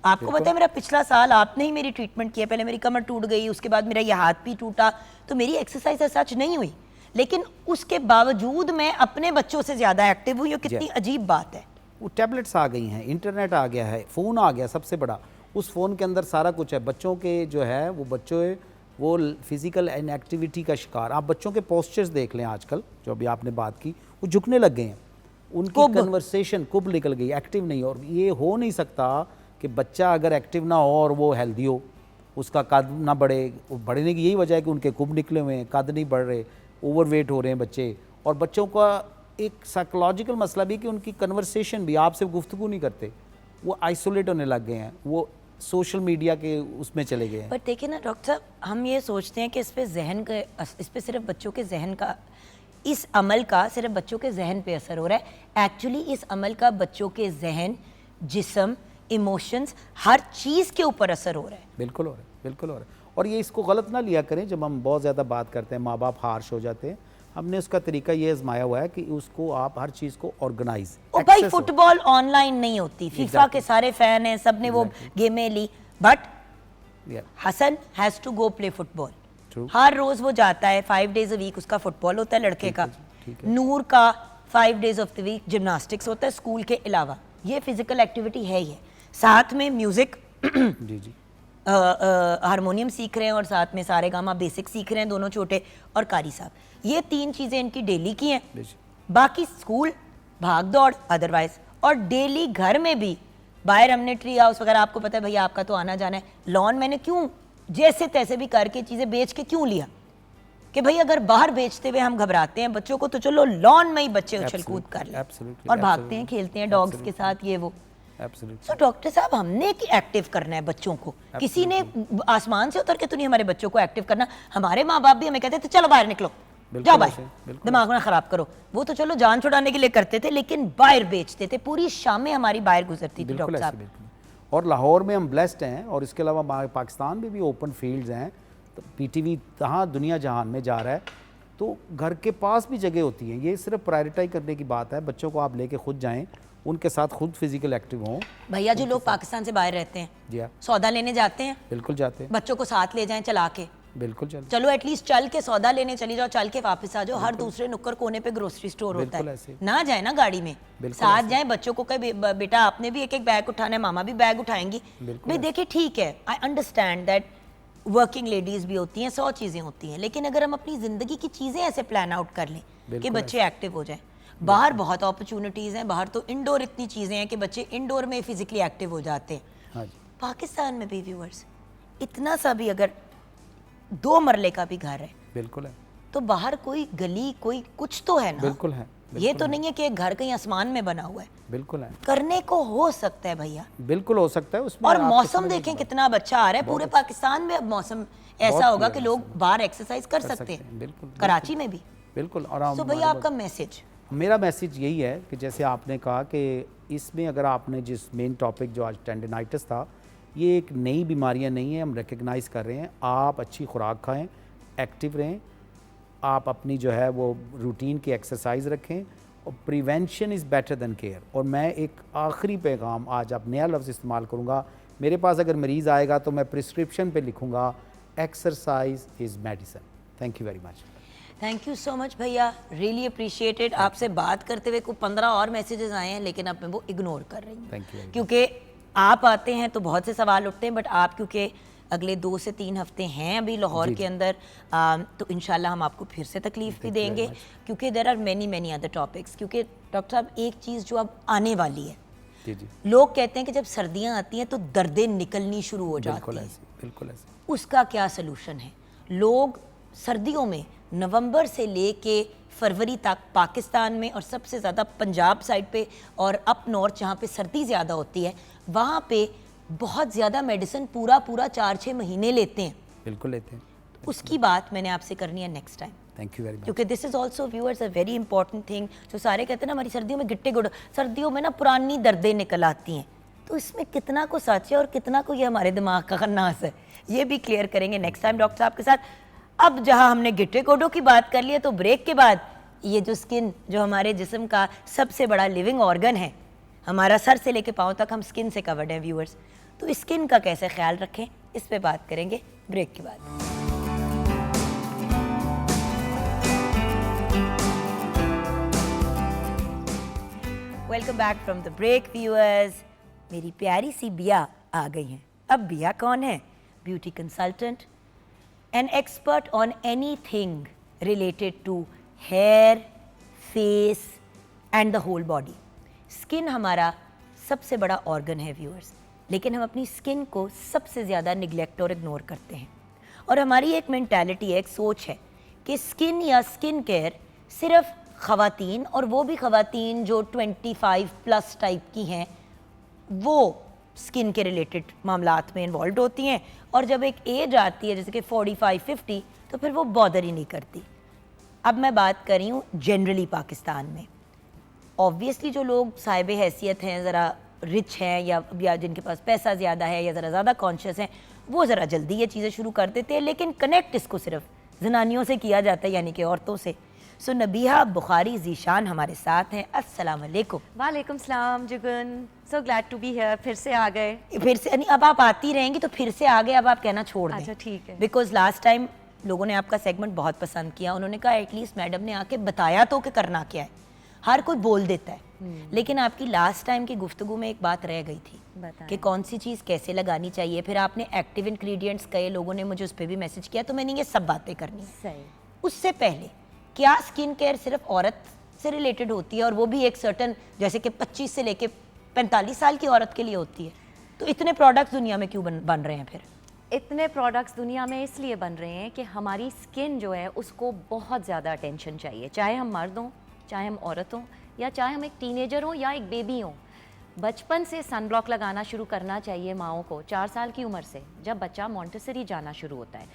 आपको पता है मेरा पिछला साल आपने ही मेरी ट्रीटमेंट किया, पहले मेरी कमर टूट गई, उसके बाद मेरा ये हाथ भी टूटा, तो मेरी एक्सरसाइज सच नहीं हुई, लेकिन उसके बावजूद मैं अपने बच्चों से ज्यादा एक्टिव हुई। कितनी अजीब बात है। वो टैबलेट्स आ गई हैं, इंटरनेट आ गया है, फ़ोन आ गया सबसे बड़ा, उस फ़ोन के अंदर सारा कुछ है। बच्चों के जो है वो बच्चों वो फिज़िकल इनएक्टिविटी का शिकार, आप बच्चों के पोस्चर्स देख लें आजकल, जो अभी आपने बात की, वो झुकने लग गए हैं, उनकी कन्वर्सेशन कुब निकल गई, एक्टिव नहीं। और ये हो नहीं सकता कि बच्चा अगर एक्टिव ना हो और वो हेल्दी हो, उसका कद ना बढ़े। बढ़ने की यही वजह है कि उनके कुब निकले हुए हैं, कद नहीं बढ़ रहे, ओवरवेट हो रहे हैं बच्चे। और बच्चों का एक साइकोलॉजिकल मसला भी कि उनकी कन्वर्सेशन भी, आपसे गुफ्तगू नहीं करते, वो आइसोलेट होने लग गए हैं, वो सोशल मीडिया के उसमें चले गए हैं। पर देखिए ना डॉक्टर साहब, हम ये सोचते हैं कि इस पे सिर्फ बच्चों के जहन का, इस अमल का सिर्फ बच्चों के जहन पे असर हो रहा है। एक्चुअली इस अमल का बच्चों के जहन, जिस्म, इमोशंस, हर चीज़ के ऊपर असर हो रहा है। बिल्कुल हो रहा है, बिल्कुल हो रहा है। और ये इसको गलत ना लिया करें, जब हम बहुत ज़्यादा बात करते हैं माँ बाप हार्श हो जाते हैं, हमने उसका तरीका ये आजमाया हुआ है कि उसको आप हर चीज़ को ऑर्गेनाइज। भाई फुटबॉल ऑनलाइन नहीं होती, फीफा के सारे फैन हैं, सबने वो गेमें ली, but Hasan has to go play football. हर रोज वो जाता है, 5 डेज अ वीक उसका फुटबॉल होता है लड़के का। नूर का 5 days of the week gymnastics होता है स्कूल के अलावा। ये फिजिकल एक्टिविटी है ही है, साथ में म्यूजिक जी जी, हारमोनियम सीख रहे हैं और साथ में सारे गामा बेसिक सीख रहे हैं दोनों छोटे, और कारी साहब, ये 3 चीज़ें इनकी डेली की हैं। बाकी स्कूल भाग दौड़ अदरवाइज, और डेली घर में भी बाहर हमने ट्री हाउस वगैरह, आपको पता है भैया आपका तो आना जाना है, लॉन मैंने क्यों जैसे तैसे भी करके चीज़ें बेच के क्यों लिया कि भाई अगर बाहर बेचते हुए हम घबराते हैं बच्चों को, तो चलो लॉन में ही बच्चे उछल कूद कर ले और भागते हैं, खेलते हैं डॉग्स के साथ, ये वो। सो डॉक्टर साहब, हमने एक्टिव करना है बच्चों को, किसी ने आसमान से उतर के तो नहीं हमारे बच्चों को एक्टिव करना। हमारे माँ बाप भी हमें कहते थे चलो बाहर निकलो, जाओ बाहर, दिमाग ना खराब करो। वो तो चलो जान छुड़ाने के लिए करते थे, लेकिन बाहर बेचते थे, पूरी शामें हमारी बाहर गुजरती थी डॉक्टर साहब। और लाहौर में हम ब्लेस्ड हैं, और इसके अलावा पाकिस्तान में भी ओपन फील्ड्स हैं, तो पीटीवी तहाँ दुनिया जहान में जा रहा है, तो घर के पास भी जगह होती है। ये सिर्फ प्रायोरिटाइज करने की बात है, बच्चों को आप लेके खुद जाएं, उनके साथ खुद फिजिकल एक्टिव हों। भैया जो लोग पाकिस्तान से बाहर रहते हैं, जी हाँ, सौदा लेने जाते हैं, बिल्कुल जाते हैं, बच्चों को साथ ले जाएं चला के, बिल्कुल चलो एटलीस्ट चल के सौदा लेने चली जाओ, चल के वापस आ जाओ। हर दूसरे नुक्कड़ कोने पे ग्रोसरी स्टोर होता है, ना जाए ना गाड़ी में, साथ जाए, बच्चों को कहे बेटा आपने भी एक बैग उठाना है, मामा भी बैग उठाएंगी। भाई देखिए ठीक है, I understand that working ladies भी होती हैं, 100 चीजें होती हैं, लेकिन अगर हम अपनी जिंदगी की चीजें ऐसे प्लान आउट कर लें कि बच्चे एक्टिव हो जाएं। बाहर बहुत अपॉर्चुनिटीज हैं, बाहर तो इंडोर इतनी चीजें हैं कि बच्चे इंडोर में फिजिकली एक्टिव हो जाते हैं। पाकिस्तान में भी व्यूअर्स इतना सा भी अगर 2 मरले का भी घर है, बिल्कुल है, तो बाहर कोई गली कोई कुछ तो है ना, बिल्कुल है, ये तो नहीं है कि एक घर कहीं आसमान में बना हुआ है, बिल्कुल है, करने को हो सकता है भैया, बिल्कुल हो सकता है उसमें। और मौसम देखें कितना अच्छा आ रहा है, पूरे पाकिस्तान में अब मौसम ऐसा होगा कि लोग बाहर एक्सरसाइज कर सकते हैं, बिल्कुल, कराची में भी, बिल्कुल। और तो भैया आपका मैसेज? मेरा मैसेज यही है कि जैसे आपने कहा कि इसमें अगर आपने जिस मेन टॉपिक जो आज टेंडिनाइटिस था, ये एक नई बीमारियां नहीं है, हम रिकग्नाइज़ कर रहे हैं। आप अच्छी खुराक खाएं, एक्टिव रहें, आप अपनी जो है वो रूटीन की एक्सरसाइज रखें, और prevention is better than care. और मैं एक आखिरी पैगाम आज आप नया लफ्ज़ इस्तेमाल करूँगा, मेरे पास अगर मरीज़ आएगा तो मैं प्रिस्क्रिप्शन पे लिखूँगा exercise is medicine. Thank you very much. Thank you so much भैया, रियली अप्रिशिएटेड। आपसे बात करते हुए को 15 और मैसेजेस आए हैं, लेकिन अब मैं वो इग्नोर कर रही हूँ, क्योंकि आप आते हैं तो बहुत से सवाल उठते हैं, बट आप क्योंकि अगले 2 से 3 हफ्ते हैं अभी लाहौर के अंदर, तो इंशाल्लाह हम आपको फिर से तकलीफ भी देंगे, क्योंकि there are many other topics. क्योंकि डॉक्टर साहब एक चीज़ जो अब आने वाली है, लोग कहते हैं कि जब सर्दियाँ आती हैं तो दर्दें निकलनी शुरू हो जाती हैं, बिल्कुल ऐसे। उसका क्या सलूशन है? लोग सर्दियों में नवंबर से लेके फरवरी तक पाकिस्तान में और सबसे ज़्यादा पंजाब साइड पे और अप नॉर्थ जहाँ पे सर्दी ज़्यादा होती है वहाँ पे बहुत ज़्यादा मेडिसिन पूरा 4-6 महीने लेते हैं। बिल्कुल लेते हैं। उसकी बात मैंने आपसे करनी है next time, thank you very much. क्योंकि this is also viewers a very important thing. जो सारे कहते हैं ना हमारी सर्दियों में गिट्टे गुड़, सर्दियों में ना पुरानी दर्दें निकल आती हैं, तो इसमें कितना को सच है और कितना को ये हमारे दिमाग का खन्नास है, ये भी क्लियर करेंगे नेक्स्ट टाइम डॉक्टर साहब के साथ। अब जहाँ हमने गिट्टे गोडों की बात कर ली है, तो ब्रेक के बाद ये जो स्किन, जो हमारे जिस्म का सबसे बड़ा लिविंग ऑर्गन है, हमारा सर से लेके पाँव तक हम स्किन से कवर्ड हैं व्यूअर्स, तो स्किन का कैसे ख्याल रखें इस पे बात करेंगे ब्रेक के बाद। Welcome back from the break viewers. मेरी प्यारी सी बिया आ गई हैं। अब बिया कौन है? Beauty consultant, an expert on anything related to hair, face and the whole body. Skin हमारा सबसे बड़ा ऑर्गन है व्यूअर्स, लेकिन हम अपनी स्किन को सबसे ज़्यादा निगलेक्ट और इग्नोर करते हैं। और हमारी एक मेंटालिटी है, एक सोच है कि स्किन या स्किन केयर सिर्फ ख़वातीन, और वो भी ख़वातीन जो 25+ टाइप की हैं, वो स्किन के रिलेटेड मामलात में इन्वॉल्व होती हैं, और जब एक एज आती है जैसे कि 45-50 तो फिर वो बॉदर ही नहीं करती। अब मैं बात कर रही हूँ जनरली पाकिस्तान में। ऑब्वियसली जो लोग साहिब हैसियत हैं, ज़रा रिच हैं या जिनके पास पैसा ज़्यादा है या ज़रा ज़्यादा कॉन्शियस हैं, वो ज़रा जल्दी ये चीज़ें शुरू कर देते हैं, लेकिन कनेक्ट इसको सिर्फ जनानियों से किया जाता है, यानी कि औरतों से। सो नबीहा बुखारी ज़ीशान हमारे साथ हैं। अस्सलाम वालेकुम। वालेकुम सलाम Jugan, so glad to be here. फिर से आ गए? फिर से नहीं, अब आप आती रहेंगी तो फिर से आ गए, अब आप कहना छोड़ दें। अच्छा ठीक है। बिकॉज लास्ट टाइम लोगों ने आपका सेगमेंट बहुत पसंद किया, उन्होंने कहा एटलीस्ट मैडम ने आके बताया तो कि करना क्या है। हर कोई बोल देता है, लेकिन आपकी लास्ट टाइम की गुफ्तगू में एक बात रह गई थी कि कौन सी चीज़ कैसे लगानी चाहिए। फिर आपने एक्टिव इंग्रेडिएंट्स कहे, लोगों ने मुझे उस पर भी मैसेज किया, तो मैंने ये सब बातें करनी है। सही। उससे पहले क्या स्किन केयर सिर्फ औरत से रिलेटेड होती है, और वो भी एक सर्टन जैसे कि 25 से लेके 45 साल की औरत के लिए होती है? तो इतने प्रोडक्ट्स दुनिया में क्यों बन रहे हैं फिर? इतने प्रोडक्ट्स दुनिया में इसलिए बन रहे हैं कि हमारी स्किन जो है उसको बहुत ज़्यादा अटेंशन चाहिए, चाहे हम मर्द हों, चाहे हम औरत हों, या चाहे हम एक टीनेजर हों या एक बेबी हों। बचपन से सनब्लॉक लगाना शुरू करना चाहिए माओं को, 4 साल की उम्र से, जब बच्चा मॉन्टेसरी जाना शुरू होता है,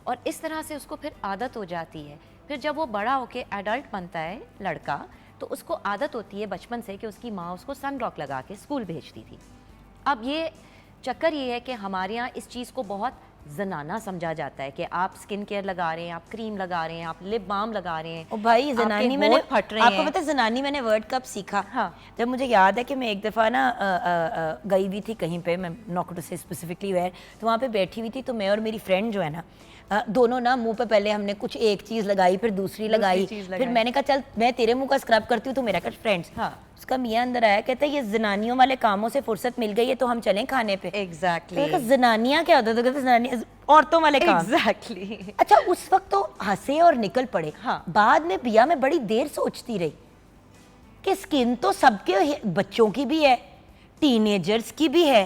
और इस तरह से उसको फिर आदत हो जाती है। फिर जब वो बड़ा होके एडल्ट बनता है लड़का, तो उसको आदत होती है बचपन से कि उसकी माँ उसको सनब्लॉक लगा के स्कूल भेजती थी। अब ये चक्कर ये है कि हमारे यहाँ इस चीज़ को बहुत जनाना समझा जाता है कि आप स्किन केयर लगा रहे हैं, आप क्रीम लगा रहे हैं, आप लिप बाम लगा रहे हैं। ओ भाई, जनानी मैंने फट रहे आपको हैं। पता है जनानी मैंने वर्ड कब सीखा? हाँ। जब मुझे याद है कि मैं एक दफ़ा ना गई हुई थी कहीं पे, मैं नॉट टू से स्पेसिफिकली वेयर, तो वहाँ पे बैठी हुई थी, तो मैं और मेरी फ्रेंड जो है ना, दोनों ना मुंह पे पहले हमने कुछ एक चीज़ लगाई, फिर दूसरी लगाई, फिर मैंने कहा चल मैं तेरे मुंह का स्क्रब करती हूँ, तो मेरा कर फ्रेंड्स। हाँ। उसका मियाँ अंदर आया, कहता है ये जनानियों वाले कामों से फुर्सत मिल गई है, तो हम चलें खाने पे। एग्जैक्टली। तो जनानियाँ क्या होता है? तो कहते जनानियाँ औरतों वाले काम। एग्जैक्टली। अच्छा, उस वक्त तो हंसे और निकल पड़े। हाँ। बाद में बिया मैं बड़ी देर सोचती रही कि स्किन तो सबके, बच्चों की भी है, टीनेजर्स की भी है,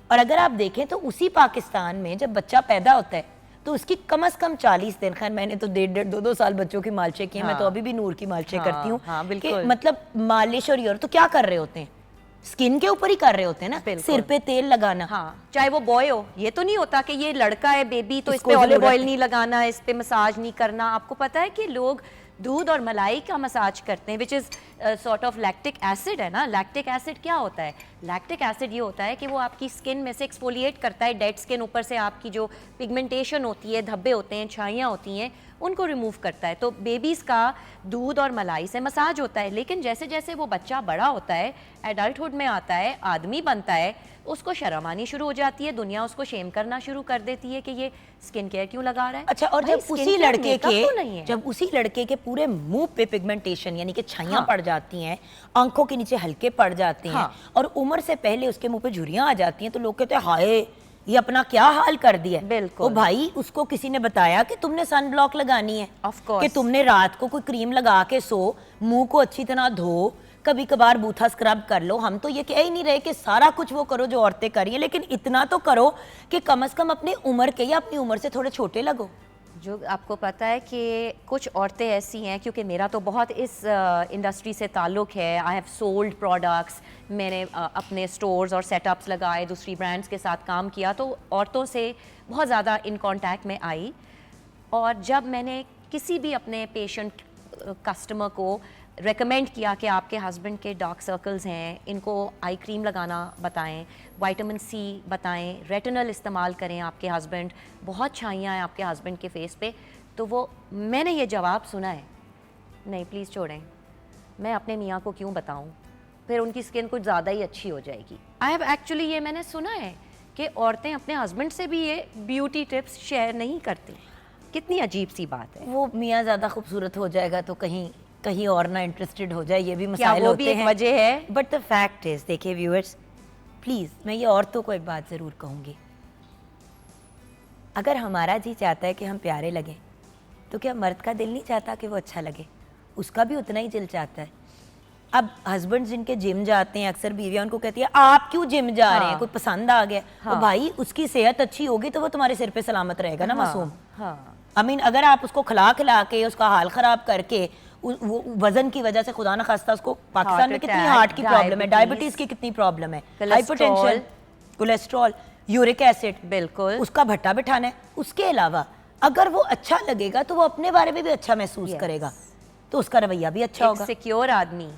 और अगर आप देखें तो उसी पाकिस्तान में जब बच्चा पैदा होता है तो उसकी कम से कम 40 दिन, खैर मैंने तो 1.5, 2 साल बच्चों की मालिशें की हैं। मैं तो अभी भी नूर की मालिशें करती हूँ। हाँ, कि बिल्कुल। मतलब मालिश और ये तो क्या कर रहे होते हैं, स्किन के ऊपर ही कर रहे होते हैं ना, सिर पे तेल लगाना। हाँ, चाहे वो बॉय हो, ये तो नहीं होता कि ये लड़का है बेबी तो इस इसको पे ऑलिव जरूरत ऑयल है। नहीं लगाना, इस पे मसाज नहीं करना। आपको पता है कि लोग दूध और मलाई का मसाज करते हैं, which is sort of lactic acid है ना। लैक्टिक एसिड क्या होता है? लैक्टिक एसिड ये होता है कि वो आपकी स्किन में से एक्सफोलिएट करता है डेड स्किन, ऊपर से आपकी जो पिगमेंटेशन होती है, धब्बे होते हैं, छाइयाँ होती हैं, उनको रिमूव करता है। तो बेबीज़ का दूध और मलाई से मसाज होता है। लेकिन जैसे जैसे वो बच्चा बड़ा होता है, एडल्टहुड में आता है, आदमी बनता है, उसको शर्म आनी शुरू हो जाती है, दुनिया उसको शेम करना शुरू कर देती है कि ये स्किन केयर क्यों लगा रहा है। अच्छा, और भाई, जब स्किन उसी केयर लड़के मेकअप के तो नहीं है। जब उसी लड़के के पूरे मुंह पे पिगमेंटेशन यानी कि छाइयां हाँ। पड़ जाती हैं, आंखों के नीचे हल्के पड़ जाते हैं, हाँ। और उम्र से पहले उसके मुंह पे झुर्रियां आ जाती हैं, तो लोग कहते हैं हाय ये अपना क्या हाल कर दिया। बिल्कुल। ओ भाई, उसको किसी ने बताया कि तुमने सन ब्लॉक लगानी है, Of course। कि तुमने रात को कोई क्रीम लगा के सो, मुंह को अच्छी तरह धो, कभी कभार बूथा स्क्रब कर लो। हम तो ये कह ही नहीं रहे कि सारा कुछ वो करो जो औरतें कर रही हैं, लेकिन इतना तो करो कि कम से कम अपनी उम्र के या अपनी उम्र से थोड़े छोटे लगो। जो आपको पता है कि कुछ औरतें ऐसी हैं, क्योंकि मेरा तो बहुत इस इंडस्ट्री से ताल्लुक़ है, आई हैव सोल्ड प्रोडक्ट्स, मैंने अपने स्टोर्स और सेटअप्स लगाए, दूसरी ब्रांड्स के साथ काम किया, तो औरतों से बहुत ज़्यादा इन कांटेक्ट में आई। और जब मैंने किसी भी अपने पेशेंट कस्टमर को रेकमेंड किया कि आपके हस्बैंड के डार्क सर्कल्स हैं, इनको आई क्रीम लगाना बताएं, विटामिन सी बताएं, रेटिनल इस्तेमाल करें आपके हस्बैंड, बहुत छाइयाँ हैं आपके हस्बैंड के फेस पे, तो वो मैंने ये जवाब सुना है, नहीं प्लीज़ छोड़ें, मैं अपने मियाँ को क्यों बताऊँ, फिर उनकी स्किन कुछ ज़्यादा ही अच्छी हो जाएगी। आई हैव एक्चुअली ये मैंने सुना है कि औरतें अपने हस्बैंड से भी ये ब्यूटी टिप्स शेयर नहीं करती। कितनी अजीब सी बात है। वो मियाँ ज़्यादा खूबसूरत हो जाएगा तो कहीं कहीं और ना इंटरेस्टेड हो जाए, ये भी क्या मसाइल वो होते भी एक हैं। वजह है? बट द फैक्ट इज, देखिए व्यूअर्स, प्लीज़ मैं ये औरतों को एक बात ज़रूर कहूँगी, अगर हमारा जी चाहता है कि हम प्यारे लगें, तो क्या मर्द का दिल नहीं चाहता कि वो अच्छा लगे? उसका भी उतना ही दिल चाहता है। अब हस्बैंड जिनके जिम जाते हैं, अक्सर बीवियां उनको कहती है आप क्यों जिम जा रहे हैं, हाँ। कोई पसंद आ गया, तो भाई उसकी सेहत अच्छी होगी तो वो तुम्हारे सिर पे सलामत रहेगा ना मासूम। हाँ। आई मीन अगर आप उसको खिला खिला के उसका हाल ख़राब करके वो वजन की वजह से खुदा न खास्ता उसको, पाकिस्तान में कितनी attack, हार्ट की प्रॉब्लम है, diabetes, डायबिटीज़ की कितनी प्रॉब्लम है, cholesterol, hypertension, cholesterol, uric acid, बिल्कुल। उसका भट्टा बिठाना है। उसके अलावा अगर वो अच्छा लगेगा तो वो अपने बारे में भी अच्छा महसूस Yes. करेगा, तो उसका रवैया भी अच्छा एक होगा। सिक्योर आदमी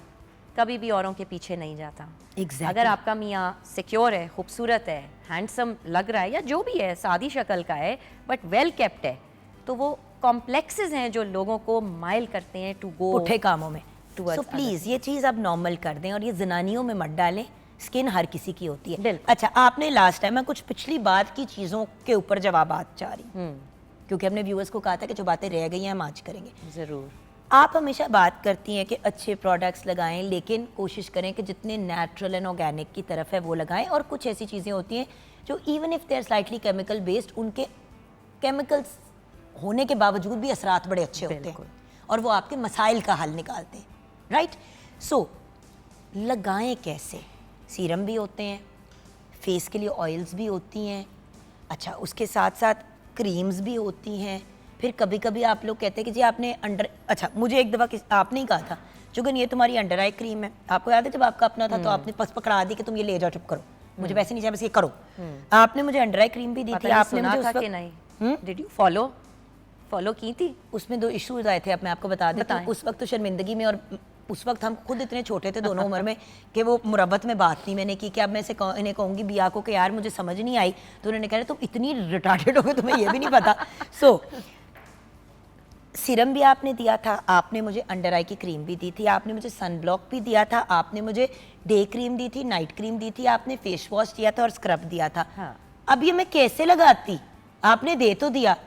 कभी भी औरों के पीछे नहीं जाता। Exactly. अगर आपका मियाँ सिक्योर है, खूबसूरत है, हैंडसम लग रहा है, या जो भी है, सादी शक्ल का है बट वेल केप्ट है, तो वो कॉम्प्लेक्सेस हैं जो लोगों को माइल करते हैं टू गो पुट्ठे कामों में। towards सो प्लीज़ ये चीज़ आप नॉर्मल कर दें और ये जनानियों में मत डालें, स्किन हर किसी की होती है। बिल्कुल। अच्छा, आपने लास्ट टाइम, मैं कुछ पिछली बात की चीज़ों के ऊपर जवाबात चाह रही हूँ, क्योंकि हमने व्यूअर्स को कहा था कि जो बातें रह गई हैं हम आज करेंगे। ज़रूर। आप हमेशा बात करती हैं कि अच्छे प्रोडक्ट्स लगाएं, लेकिन कोशिश करें कि जितने नेचुरल एंड ऑर्गेनिक की तरफ है वो लगाएं, और कुछ ऐसी चीज़ें होती हैं जो even if they are slightly chemical based, उनके केमिकल्स होने के बावजूद भी असरात बड़े अच्छे होते हैं और वो आपके मसाइल का हल निकालते हैं, राइट? सो लगाएं कैसे? सीरम भी होते हैं, फेस के लिए ऑयल्स भी होती हैं, अच्छा उसके साथ साथ क्रीम्स भी होती हैं, फिर कभी कभी आप लोग कहते हैं कि जी आपने अंडर, अच्छा मुझे एक दफ़ा आपने ही कहा था चुगन ये तुम्हारी अंडर आई क्रीम है, आपको याद है जब आपका अपना था तो आपने पस पकड़ा दी कि तुम ये ले जाओ, चुप करो, मुझे वैसे नहीं चाहिए, बस ये करो। आपने मुझे अंडर आई क्रीम भी दी थी, आपने मुझे उस कि वक्त, नहीं, डिड यू फॉलो की थी? उसमें 2 इश्यूज आए थे, अब मैं आपको बता देती हूँ। उस वक्त तो शर्मिंदगी में, और उस वक्त हम खुद इतने छोटे थे दोनों उम्र में कि वो मुरब्बत में बात नहीं मैंने की कि अब मैं इसे इन्हें कहूँगी बिया को कि यार मुझे समझ नहीं आई, तो उन्होंने कहा तुम इतनी रिटार्डेड हो गए तुम्हें ये भी नहीं पता। सो सीरम भी आपने दिया था, आपने मुझे अंडर आई की क्रीम भी दी थी, आपने मुझे सन ब्लॉक भी दिया था, आपने मुझे डे क्रीम दी थी, नाइट क्रीम दी थी, आपने फेस वॉश दिया था और स्क्रब दिया था। हाँ। अब ये मैं कैसे लगाती? आपने दे तो दिया,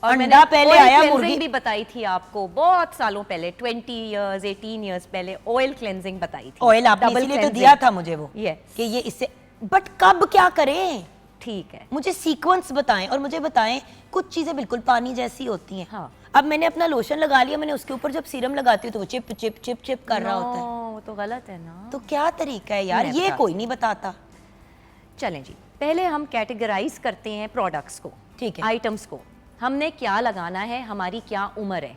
और मैंने अंडा पहले oil आया, cleansing मुर्गी भी बताई थी आपको बहुत सालों पहले, 20 इयर्स 18 इयर्स पहले ऑयल क्लेंजिंग बताई थी। ऑयल आपने Double इसीलिए तो cleansing। दिया था मुझे वो, Yes। कि ये इससे, बट कब क्या करें? ठीक है। मुझे सीक्वेंस बताएं, और मुझे बताएं कुछ चीज़ें बिल्कुल पानी जैसी होती हैं। हाँ। अब मैंने अपना लोशन लगा लिया, मैंने उसके ऊपर जब सीरम लगाती हूँ तो वो चिप चिप चिप चिप कर रहा होता है, वो तो गलत है ना। तो क्या तरीका है यार, मैं ये बता कोई नहीं बताता। चलें जी, पहले हम कैटेगराइज करते हैं प्रोडक्ट्स को, ठीक है। आइटम्स को, हमने क्या लगाना है, हमारी क्या उम्र है।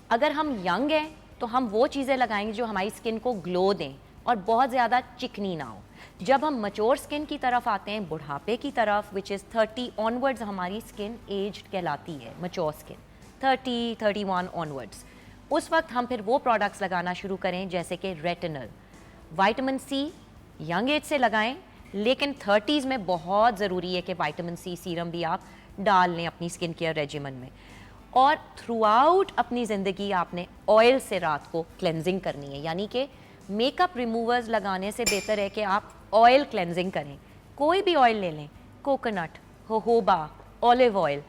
अगर हम यंग हैं तो हम वो चीज़ें लगाएंगे जो हमारी स्किन को ग्लो दें और बहुत ज़्यादा चिकनी ना हो। जब हम मच्योर स्किन की तरफ आते हैं, बुढ़ापे की तरफ, विच इज़ 30 ऑनवर्ड्स, हमारी स्किन एज्ड कहलाती है, मच्योर स्किन 30 31 ऑनवर्ड्स, उस वक्त हम फिर वो प्रोडक्ट्स लगाना शुरू करें जैसे कि retinal, vitamin C young age से लगाएं, लेकिन 30s में बहुत ज़रूरी है कि विटामिन सी सीरम भी आप डाल लें अपनी स्किन केयर रेजिमेंट में। और थ्रू आउट अपनी ज़िंदगी आपने ऑयल से रात को क्लेंजिंग करनी है, यानी कि मेकअप रिमूवर्स लगाने से बेहतर है कि आप ऑयल क्लेंजिंग करें। कोई भी ऑयल ले लें, कोकोनट, जोहोबा, ऑलिव ऑयल।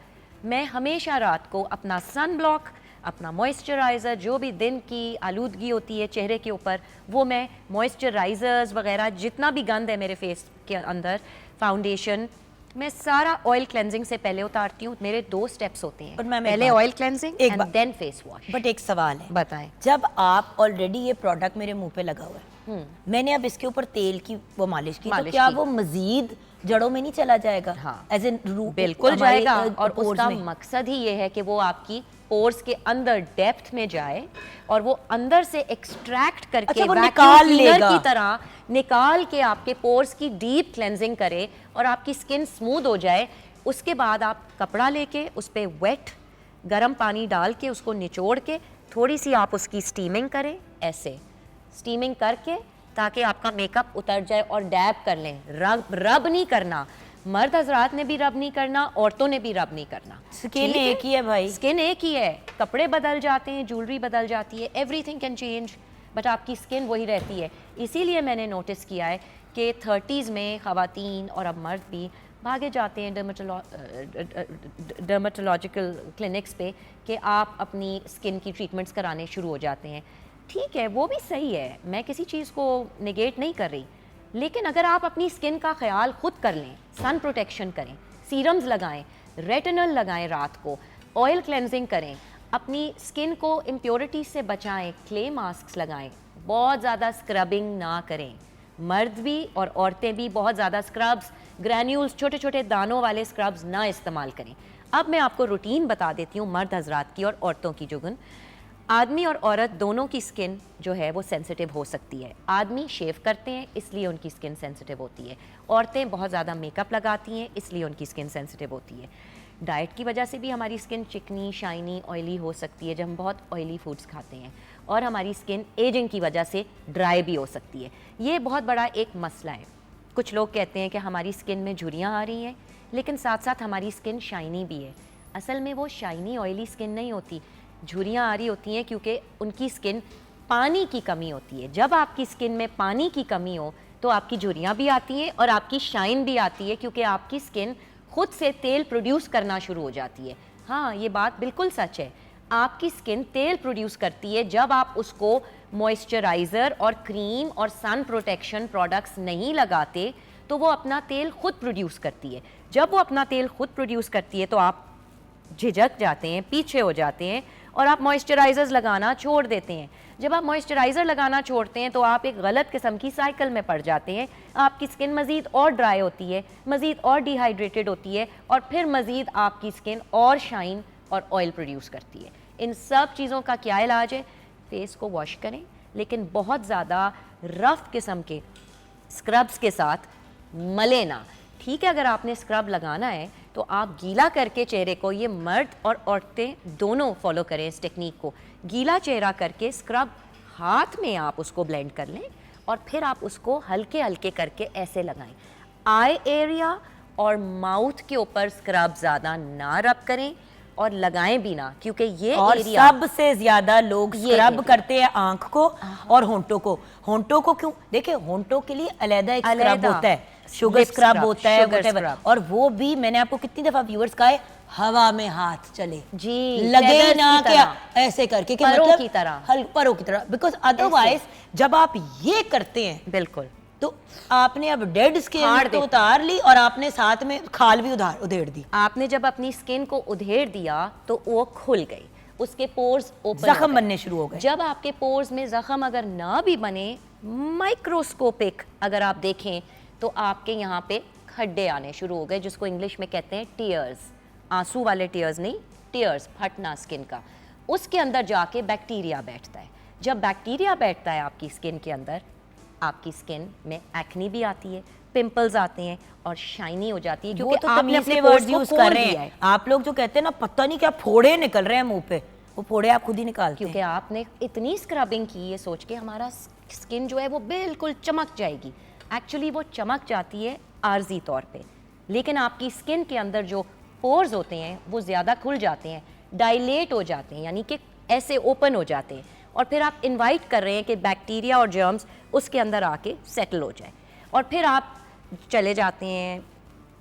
मैं हमेशा रात को अपना सन ब्लॉक, अपना मॉइस्चराइज़र, जो भी दिन की आलूदगी होती है चेहरे के ऊपर, वो मैं मॉइस्चराइज़र्स वगैरह, जितना भी गंद है मेरे फेस के अंदर, फाउंडेशन, मैं सारा ऑयल क्लेंजिंग से पहले उतारती हूँ। मेरे 2 स्टेप्स होते हैं, पर मैम पहले oil cleansing and then face wash. But एक सवाल है, बताएं। जब आप ऑलरेडी ये प्रोडक्ट मेरे मुंह पे लगा हुआ है, मैंने अब इसके ऊपर तेल की वो मालिश की, तो मालिश क्या की। वो मजीद जड़ों में नहीं चला जाएगा? हाँ। एज इन रूट बिल्कुल जाएगा, और उसका मकसद ही ये है कि वो आपकी पोर्स के अंदर डेप्थ में जाए और वो अंदर से एक्सट्रैक्ट करके अच्छा, वो वैक्यूम निकाल क्लीनर लेगा। की तरह निकाल के आपके पोर्स की डीप क्लेंजिंग करे और आपकी स्किन स्मूथ हो जाए। उसके बाद आप कपड़ा लेके उस पर वेट गर्म पानी डाल के उसको निचोड़ के थोड़ी सी आप उसकी स्टीमिंग करें, ऐसे स्टीमिंग करके, ताकि आपका मेकअप उतर जाए, और डैब कर लें। रब नहीं करना, मर्द हजरात ने भी रब नहीं करना, औरतों ने भी रब नहीं करना। स्किन ठीक है? एक ही है भाई। स्किन एक ही है, कपड़े बदल जाते हैं, ज्वेलरी बदल जाती है, एवरीथिंग कैन चेंज, बट आपकी स्किन वही रहती है। इसीलिए मैंने नोटिस किया है कि 30s में ख़वातीन और अब मर्द भी भागे जाते हैं डर्मेटोलॉजिकल क्लिनिक्स पे कि आप अपनी स्किन की ट्रीटमेंट्स कराने शुरू हो जाते हैं। ठीक है, वो भी सही है, मैं किसी चीज़ को निगेट नहीं कर रही, लेकिन अगर आप अपनी स्किन का ख्याल खुद कर लें, सन प्रोटेक्शन करें, सीरम्स लगाएं, रेटिनल लगाएं, रात को ऑयल क्लेंजिंग करें, अपनी स्किन को इम्प्योरिटी से बचाएं, क्ले मास्क लगाएं, बहुत ज़्यादा स्क्रबिंग ना करें। मर्द भी और औरतें भी बहुत ज़्यादा स्क्रब्स, ग्रैन्यूल्स, छोटे छोटे दानों वाले स्क्रब्स ना इस्तेमाल करें। अब मैं आपको रूटीन बता देती हूँ मर्द हजरात की और औरतों की जुगन। आदमी और औरत दोनों की स्किन जो है वो सेंसिटिव हो सकती है। आदमी शेव करते हैं इसलिए उनकी स्किन सेंसिटिव होती है, औरतें बहुत ज़्यादा मेकअप लगाती हैं इसलिए उनकी स्किन सेंसिटिव होती है। डाइट की वजह से भी हमारी स्किन चिकनी, शाइनी, ऑयली हो सकती है जब हम बहुत ऑयली फूड्स खाते हैं, और हमारी स्किन एजिंग की वजह से ड्राई भी हो सकती है। ये बहुत बड़ा एक मसला है। कुछ लोग कहते हैं कि हमारी स्किन में झुर्रियाँ आ रही हैं, लेकिन साथ साथ हमारी स्किन शाइनी भी है। असल में वो शाइनी ऑयली स्किन नहीं होती, झुर्रियाँ आ रही होती हैं क्योंकि उनकी स्किन पानी की कमी होती है। जब आपकी स्किन में पानी की कमी हो तो आपकी झुर्रियाँ भी आती हैं और आपकी शाइन भी आती है, क्योंकि आपकी स्किन खुद से तेल प्रोड्यूस करना शुरू हो जाती है। हाँ, ये बात बिल्कुल सच है, आपकी स्किन तेल प्रोड्यूस करती है जब आप उसको मॉइस्चराइज़र और क्रीम और सन प्रोटेक्शन प्रोडक्ट्स नहीं लगाते, तो वो अपना तेल खुद प्रोड्यूस करती है। जब वो अपना तेल खुद प्रोड्यूस करती है तो आप झिझक जाते हैं, पीछे हो जाते हैं और आप मॉइस्चराइज़र्स लगाना छोड़ देते हैं। जब आप मॉइस्चराइज़र लगाना छोड़ते हैं तो आप एक गलत किस्म की साइकिल में पड़ जाते हैं। आपकी स्किन मज़ीद और ड्राई होती है, मज़ीद और डिहाइड्रेटेड होती है, और फिर मज़ीद आपकी स्किन और शाइन और ऑयल प्रोड्यूस करती है। इन सब चीज़ों का क्या इलाज है? फेस को वॉश करें, लेकिन बहुत ज़्यादा रफ़ किस्म के स्क्रब्स के साथ मले ना। ठीक है, अगर आपने स्क्रब लगाना है तो आप गीला करके चेहरे को, ये मर्द और औरतें दोनों फॉलो करें इस टेक्निक को, गीला चेहरा करके स्क्रब हाथ में आप उसको ब्लेंड कर लें और फिर आप उसको हल्के हल्के करके ऐसे लगाएं। आई एरिया और माउथ के ऊपर स्क्रब ज़्यादा ना रब करें और लगाएं भी ना, क्योंकि ये और एरिया सबसे ज्यादा लोग स्क्रब करते हैं आंख को और होंठों को। होंठों को क्यों? देखिए, होंठों के लिए अलग एक स्क्रब होता है, शुगर Lip स्क्रब scrub, होता है, sugar whatever। scrub। और वो भी मैंने आपको कितनी दफा व्यूअर्स कहा है, हवा में हाथ चले जी, लगे feathers ना की क्या तरह। ऐसे करके कि परों मतलब की तरह। परों की तरह, बिकॉज अदरवाइज जब आप ये करते हैं बिल्कुल तो आपने अब डेड फाड़ स्किन देते तो हैं। उतार ली और आपने साथ में खाल भी उधेड़ दी। आपने जब अपनी स्किन को उधेड़ दिया तो वो खुल गई, उसके पोर्स ओपन, जख्म बनने शुरू हो गए। जब आपके पोर्स में जख्म अगर ना भी बने, माइक्रोस्कोपिक अगर आप देखें तो आपके यहाँ पे खड्डे आने शुरू हो गए, जिसको इंग्लिश में कहते हैं टीयर्स। आंसू वाले टीयर्स नहीं, टीयर्स, फटना स्किन का। उसके अंदर जाके बैक्टीरिया बैठता है। जब बैक्टीरिया बैठता है आपकी स्किन के अंदर, आपकी स्किन में एक्नी भी आती है, पिंपल्स आते हैं और शाइनी हो जाती है, क्योंकि तो आपने अपने वर्ड पोर्स को यूज खोल कर रहे दिया हैं। है। आप लोग जो कहते हैं ना, पता नहीं क्या फोड़े निकल रहे हैं मुंह पे, वो फोड़े आप खुद ही निकालते क्योंकि हैं। आपने इतनी स्क्रबिंग की ये सोच के हमारा स्किन जो है वो बिल्कुल चमक जाएगी। एक्चुअली वो चमक जाती है आर्जी तौर पे, लेकिन आपकी स्किन के अंदर जो पोर्स होते हैं वो ज़्यादा खुल जाते हैं, डायलेट हो जाते हैं, यानी कि ऐसे ओपन हो जाते हैं, और फिर आप इनवाइट कर रहे हैं कि बैक्टीरिया और जर्म्स उसके अंदर आके सेटल हो जाए, और फिर आप चले जाते हैं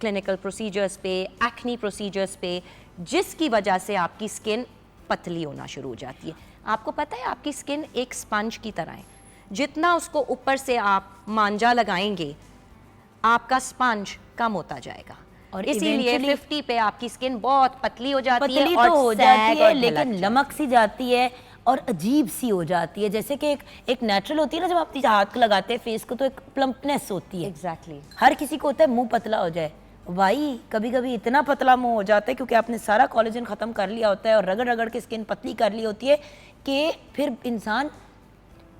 क्लिनिकल प्रोसीजर्स पे, एक्नी प्रोसीजर्स पे, जिसकी वजह से आपकी स्किन पतली होना शुरू हो जाती है। आपको पता है आपकी स्किन एक स्पंज की तरह है, जितना उसको ऊपर से आप मांझा लगाएंगे आपका स्पंज कम होता जाएगा, और इसीलिए 50 पे आपकी स्किन बहुत पतली हो जाती है पतली और तो हो सैग जाती है, और लेकिन ढलक लमक सी जाती है, और अजीब सी हो जाती है, जैसे कि एक नेचुरल होती है ना, जब आप अपने हाथ लगाते हैं फेस को तो एक प्लम्पनेस होती है। एग्जैक्टली हर किसी को होता है मुंह पतला हो जाए, भाई कभी कभी इतना पतला मुंह हो जाता है क्योंकि आपने सारा कोलेजन ख़त्म कर लिया होता है और रगड़ रगड़ के स्किन पतली कर ली होती है कि फिर इंसान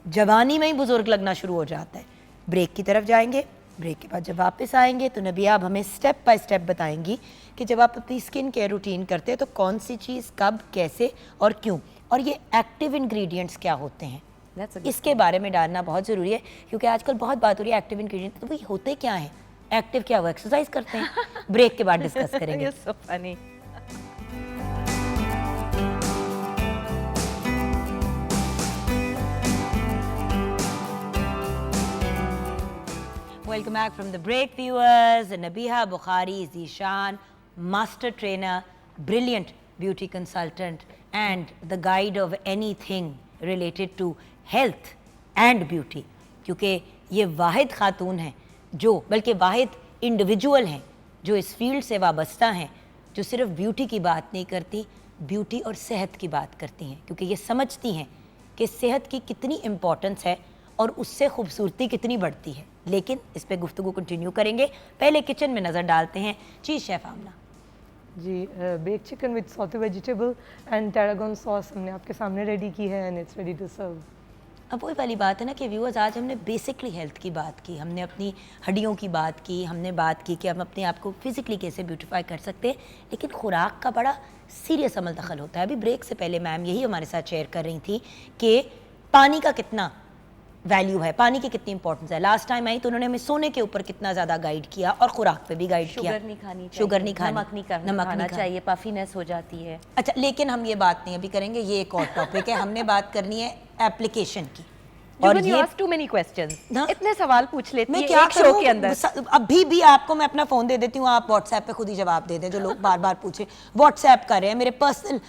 जवानी में ही बुजुर्ग लगना शुरू हो जाता है। ब्रेक की तरफ जाएंगे, ब्रेक के बाद जब वापस आएंगे तो नबिया अब हमें स्टेप बाय स्टेप बताएंगी कि जब आप अपनी स्किन केयर रूटीन करते हैं तो कौन सी चीज़ कब कैसे और क्यों, और ये एक्टिव इंग्रेडिएंट्स क्या होते हैं, इसके बारे में जानना बहुत ज़रूरी है क्योंकि आजकल बहुत बात हो रही है एक्टिव इंग्रेडिएंट, तो भाई होते क्या हैं, एक्टिव क्या, वो एक्सरसाइज करते हैं। ब्रेक के बाद डिस्कस करेंगे। so funny. Welcome back from the break, viewers. Nabiha Bukhari is Zishan, master trainer, brilliant beauty consultant, and the guide of anything related to health and beauty. क्योंकि ये वाहिद खातून हैं जो, बल्कि वाहिद इंडिविजुअल हैं जो इस फील्ड से वाबस्ता हैं, जो सिर्फ ब्यूटी की बात नहीं करती, ब्यूटी और सेहत की बात करती हैं, क्योंकि ये समझती हैं कि सेहत की कितनी इम्पोर्टेंस है और उससे खूबसूरती कितनी बढ़ती है। लेकिन इस पे गुफ्तगू कंटिन्यू करेंगे, पहले किचन में नज़र डालते हैं। चीज़ chef Amna ji, bake chicken with sauté vegetable and tarragon sauce हमने आपके सामने रेडी की है and it's ready to serve. अब वही वाली बात है ना कि व्यूअर्स, आज हमने बेसिकली हेल्थ की बात की, हमने अपनी हड्डियों की बात की, हमने बात की कि हम अपने आप को फिज़िकली कैसे ब्यूटीफाई कर सकते हैं, लेकिन खुराक का बड़ा सीरियस अमल दखल होता है। अभी ब्रेक से पहले मैम यही हमारे साथ शेयर कर रही थी कि पानी का कितना वैल्यू है, पानी की कितनी इंपॉर्टेंस है। लास्ट टाइम आई तो उन्होंने हमें सोने के ऊपर कितना ज़्यादा गाइड किया और खुराक पे भी गाइड किया। शुगर नहीं खानी चाहिए, शुगर नहीं खानी, नमक नहीं खाना चाहिए, पफीनेस हो जाती है। अच्छा, लेकिन हम ये बात नहीं अभी करेंगे, ये एक और टॉपिक है। हमने बात करनी है एप्लीकेशन की। और ये टू मेनी क्वेश्चंस, हाँ? इतने सवाल पूछ लेती मैं है क्या एक शो के अंदर। अभी भी आपको मैं अपना फ़ोन दे देती हूँ, आप व्हाट्सएप पे खुद ही जवाब दे दें। जो लोग बार बार पूछे, व्हाट्सएप कर रहे हैं, मेरे पर्सनल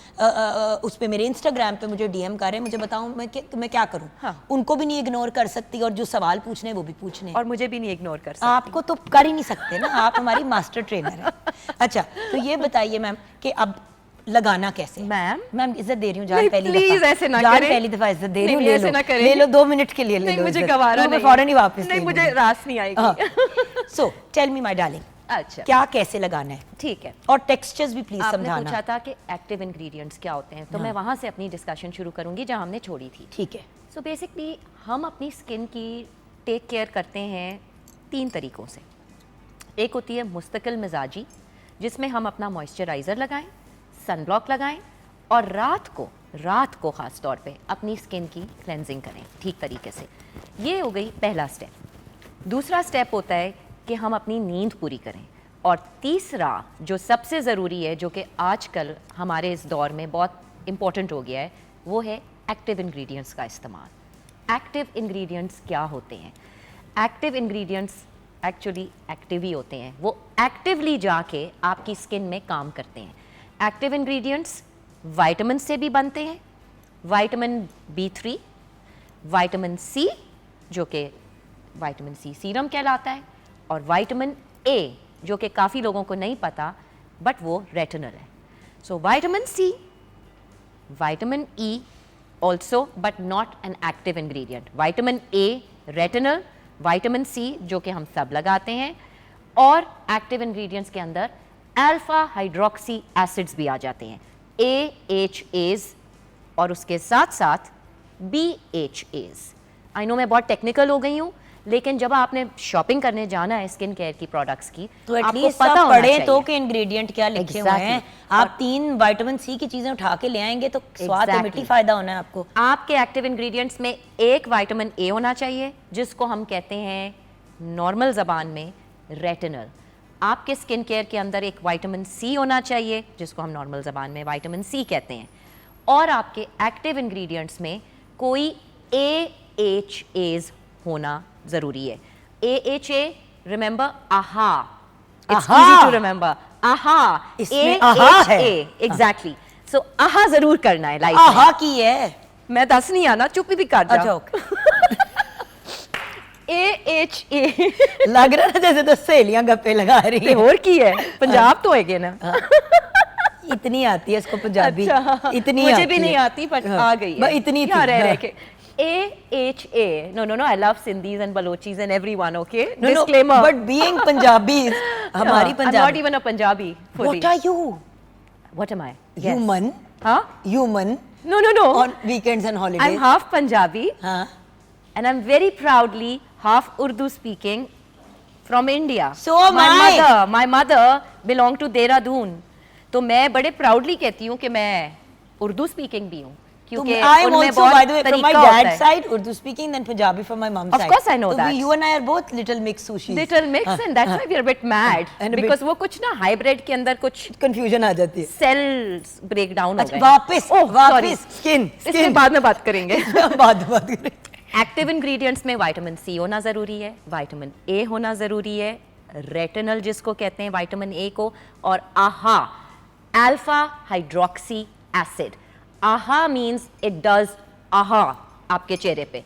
उस पे, मेरे इंस्टाग्राम पे मुझे डीएम कर रहे हैं, मुझे बताऊँ मैं क्या करूँ। हाँ। उनको भी नहीं इग्नोर कर सकती और जो सवाल पूछने हैं वो भी पूछने हैं। और मुझे भी नहीं इग्नोर कर सकती। आपको तो कर ही नहीं सकते ना, आप हमारी मास्टर ट्रेनर हैं। अच्छा, तो ये बताइए मैम कि अब लगाना कैसे। मैम इज्जत दे रही हूँ, जान पहली प्लीज दफा, ऐसे ना जान करें। पहली दफा इज्जत दे रही हूँ, नहीं, ऐसे ना करें। ले लो 2 मिनट के लिए ले नहीं, लो। मुझे इज्जत। गवारा तो मैं नहीं, फौरन ही वापस नहीं, ले मुझे लूँगी। रास नहीं आएगी। So tell me my darling, अच्छा क्या कैसे लगाना है, ठीक है। और टेक्सचर्स भी प्लीज आपने समझाना। पूछा था कि एक्टिव इंग्रेडिएंट्स क्या होते हैं, तो मैं वहां से अपनी डिस्कशन शुरू करूंगी जहां हमने छोड़ी थी। ठीक है। सो बेसिकली हम अपनी स्किन की टेक केयर करते हैं 3 तरीकों से। एक होती है मुस्तकिल मिजाजी, जिसमें हम अपना मॉइस्चराइज़र लगाएं, सनब्लॉक लगाएं और रात को ख़ास तौर पे अपनी स्किन की क्लेंजिंग करें ठीक तरीके से। ये हो गई पहला स्टेप। दूसरा स्टेप होता है कि हम अपनी नींद पूरी करें, और तीसरा जो सबसे ज़रूरी है, जो कि आजकल हमारे इस दौर में बहुत इम्पॉर्टेंट हो गया है, वो है एक्टिव इंग्रेडिएंट्स का इस्तेमाल। एक्टिव इंग्रेडिएंट्स क्या होते हैं? एक्टिव इंग्रेडिएंट्स एक्चुअली एक्टिव ही होते हैं, वो एक्टिवली जाके आपकी स्किन में काम करते हैं। एक्टिव इंग्रेडिएंट्स विटामिन से भी बनते हैं, विटामिन B3, विटामिन C जो कि विटामिन C सीरम कहलाता है, और विटामिन A जो कि काफ़ी लोगों को नहीं पता बट वो रेटिनल है। So vitamin C, vitamin E also but not an active ingredient, vitamin A retinal, vitamin C जो कि हम सब लगाते हैं, और एक्टिव इंग्रेडिएंट्स के अंदर अल्फा हाइड्रोक्सी एसिड्स भी आ जाते हैं, AHAs, और उसके साथ साथ BHAs। आई नो मैं बहुत टेक्निकल हो गई हूँ, लेकिन जब आपने शॉपिंग करने जाना है स्किन केयर की प्रोडक्ट्स की, तो आपको एटलीस्ट पता आप होना पढ़े चाहिए तो कि इंग्रेडिएंट क्या लिखे हुए हैं। Exactly. आप 3 विटामिन C की चीजें उठा के ले आएंगे तो स्वाद Exactly. मिट्टी फायदा होना है आपको। आपके एक्टिव इंग्रेडिएंट्स में एक विटामिन A होना चाहिए, जिसको हम कहते हैं नॉर्मल ज़बान में रेटिनल। आपके स्किन केयर के अंदर एक विटामिन C होना चाहिए, जिसको हम नॉर्मल ज़बान में विटामिन C कहते हैं, और आपके एक्टिव इंग्रेडिएंट्स में कोई AHAs होना ज़रूरी है। AHA, remember AHA, it's easy to remember, AHA, इसमें AHA है। एग्जैक्टली। सो AHA ज़रूर करना है लाइफ आहा की है। मैं दस नहीं आना, चुप भी कर जा। अच्छा ओके। AHA लग रहा है जैसे तो सहेलियां गप्पे लगा रही ते है। होर की है, पंजाब तो है ना। इतनी आती है इसको पंजाबी, अच्छा, इतनी मुझे आती भी नहीं है। आती पर हाँ, आ गई बस है। इतनी क्या थी, रह हाँ। रहे के AHA no I love Sindhis and Balochis and everyone, okay? No, no, Disclaimer. but being Punjabis, हमारी I'm Punjabi. not even a Punjabi fully. What are you? What am I? Yes. Human? Huh? Human No. on weekends and holidays? I'm half Punjabi हाँ. and I'm very proudly half Urdu speaking from India. So am I. My mother belonged to Dehradun. तो मैं बड़े proudly कहती हूँ कि मैं Urdu speaking भी हूँ क्योंकि I am उनमें also, by the way, बहुत from my तरीका होता dad's है। side, Urdu speaking, then Punjabi from my mom's Of side. course I know So that. you and I are both little mixed sushis. Little mix and that's why we are a bit mad And a bit- because वो कुछ ना hybrid के अंदर कुछ Confusion आ जाती है। cells break down हो अच्छा गए। वापस Oh, sorry. वापस skin इसके बाद में बात करेंगे। बात करें। एक्टिव इंग्रेडिएंट्स में विटामिन सी होना ज़रूरी है, विटामिन ए होना ज़रूरी है, रेटिनल जिसको कहते हैं विटामिन ए को, और आहा अल्फा हाइड्रोक्सी एसिड। आहा मीन्स इट डज आहा आपके चेहरे पे,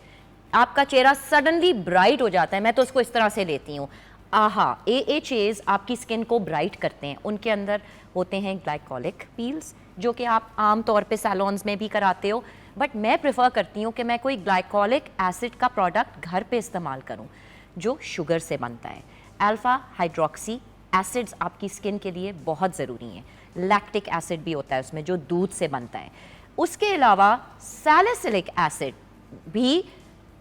आपका चेहरा सडनली ब्राइट हो जाता है। मैं तो उसको इस तरह से लेती हूँ। आहा AHAs आपकी स्किन को ब्राइट करते हैं। उनके अंदर होते हैं ग्लाइकोलिक पील्स जो कि आप आम तौर पे सैलून्स में भी कराते हो, बट मैं प्रेफर करती हूँ कि मैं कोई ग्लाइकोलिक एसिड का प्रोडक्ट घर पे इस्तेमाल करूँ जो शुगर से बनता है। अल्फा हाइड्रोक्सी एसिड्स आपकी स्किन के लिए बहुत ज़रूरी हैं। लैक्टिक एसिड भी होता है उसमें जो दूध से बनता है। उसके अलावा सैलिसिलिक एसिड भी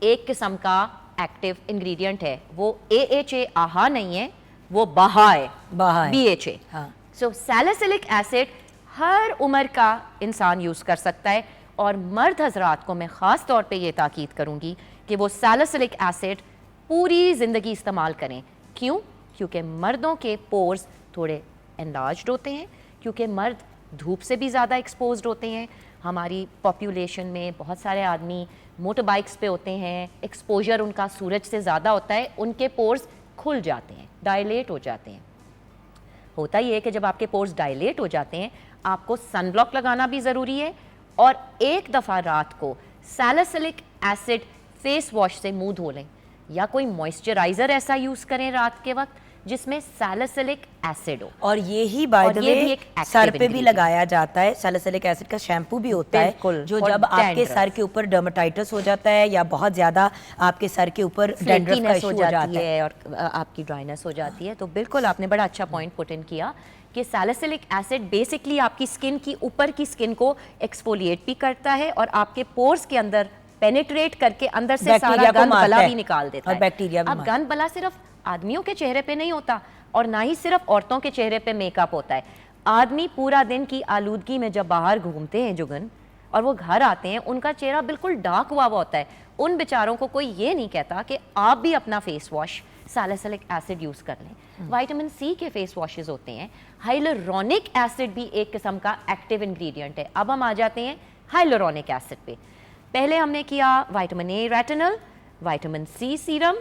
एक किस्म का एक्टिव इंग्रेडिएंट है। वो AHA आहा नहीं है, वो बहा है, बहा है। BHA। हाँ। सो सैलिसिलिक एसिड हर उम्र का इंसान यूज़ कर सकता है, और मर्द हजरात को मैं ख़ास तौर पे ये ताकीद करूँगी कि वो सैलिसिलिक एसिड पूरी ज़िंदगी इस्तेमाल करें। क्यों? क्योंकि मर्दों के पोर्स थोड़े एनलार्ज्ड होते हैं, क्योंकि मर्द धूप से भी ज़्यादा एक्सपोज्ड होते हैं। हमारी पॉपुलेशन में बहुत सारे आदमी मोटर बाइक्स पे होते हैं, एक्सपोजर उनका सूरज से ज़्यादा होता है, उनके पोर्स खुल जाते हैं, डायलेट हो जाते हैं। होता ही है कि जब आपके पोर्स डायलेट हो जाते हैं आपको सनब्लॉक लगाना भी ज़रूरी है, और एक दफ़ा रात को सैलिसिलिक एसिड फेस वॉश से मुंह धो लें, या कोई मॉइस्चराइज़र ऐसा यूज़ करें रात के वक्त जिसमें सैलिसिलिक एसिड हो। और ये ही बाय द और ये भी वे एक active सर पे भी ingredient। लगाया जाता है। सैलिसिलिक एसिड का शैम्पू भी होता है बिल्कुल, जो for जब आपके dandruff। सर के ऊपर डर्मेटाइटिस हो जाता है या बहुत ज्यादा आपके सर के ऊपर डैंड्रफ का फ्लेकीनेस इशू हो हो जाता जाती है। है और आपकी ड्राइनेस हो जाती है। तो बिल्कुल आपने बड़ा अच्छा पॉइंट पुट इन किया कि सैलिसिलिक एसिड बेसिकली आपकी स्किन की ऊपर की स्किन को एक्सफोलिएट भी करता है और आपके पोर्स के अंदर पेनिट्रेट करके अंदर से सारा बैक्टीरिया को गंद मारता बला है भी निकाल देता और है। बैक्टीरिया भी अब मारता है। गंद बला सिर्फ आदमियों के चेहरे पे नहीं होता, और ना ही सिर्फ औरतों के चेहरे पे मेकअप होता है। आदमी पूरा दिन की आलूदगी में जब बाहर घूमते हैं जुगन, और वो घर आते हैं, उनका चेहरा बिल्कुल डार्क हुआ होता है। उन बेचारों को कोई ये नहीं कहता कि आप भी अपना face wash salicylic acid use कर लें। विटामिन सी के फेस वॉशेस होते हैं। हाइलुरोनिक एसिड भी एक किस्म का एक्टिव इंग्रेडिएंट है। अब हम आ जाते हैं हाइलुरोनिक एसिड पे। पहले हमने किया vitamin A retinal, vitamin C serum,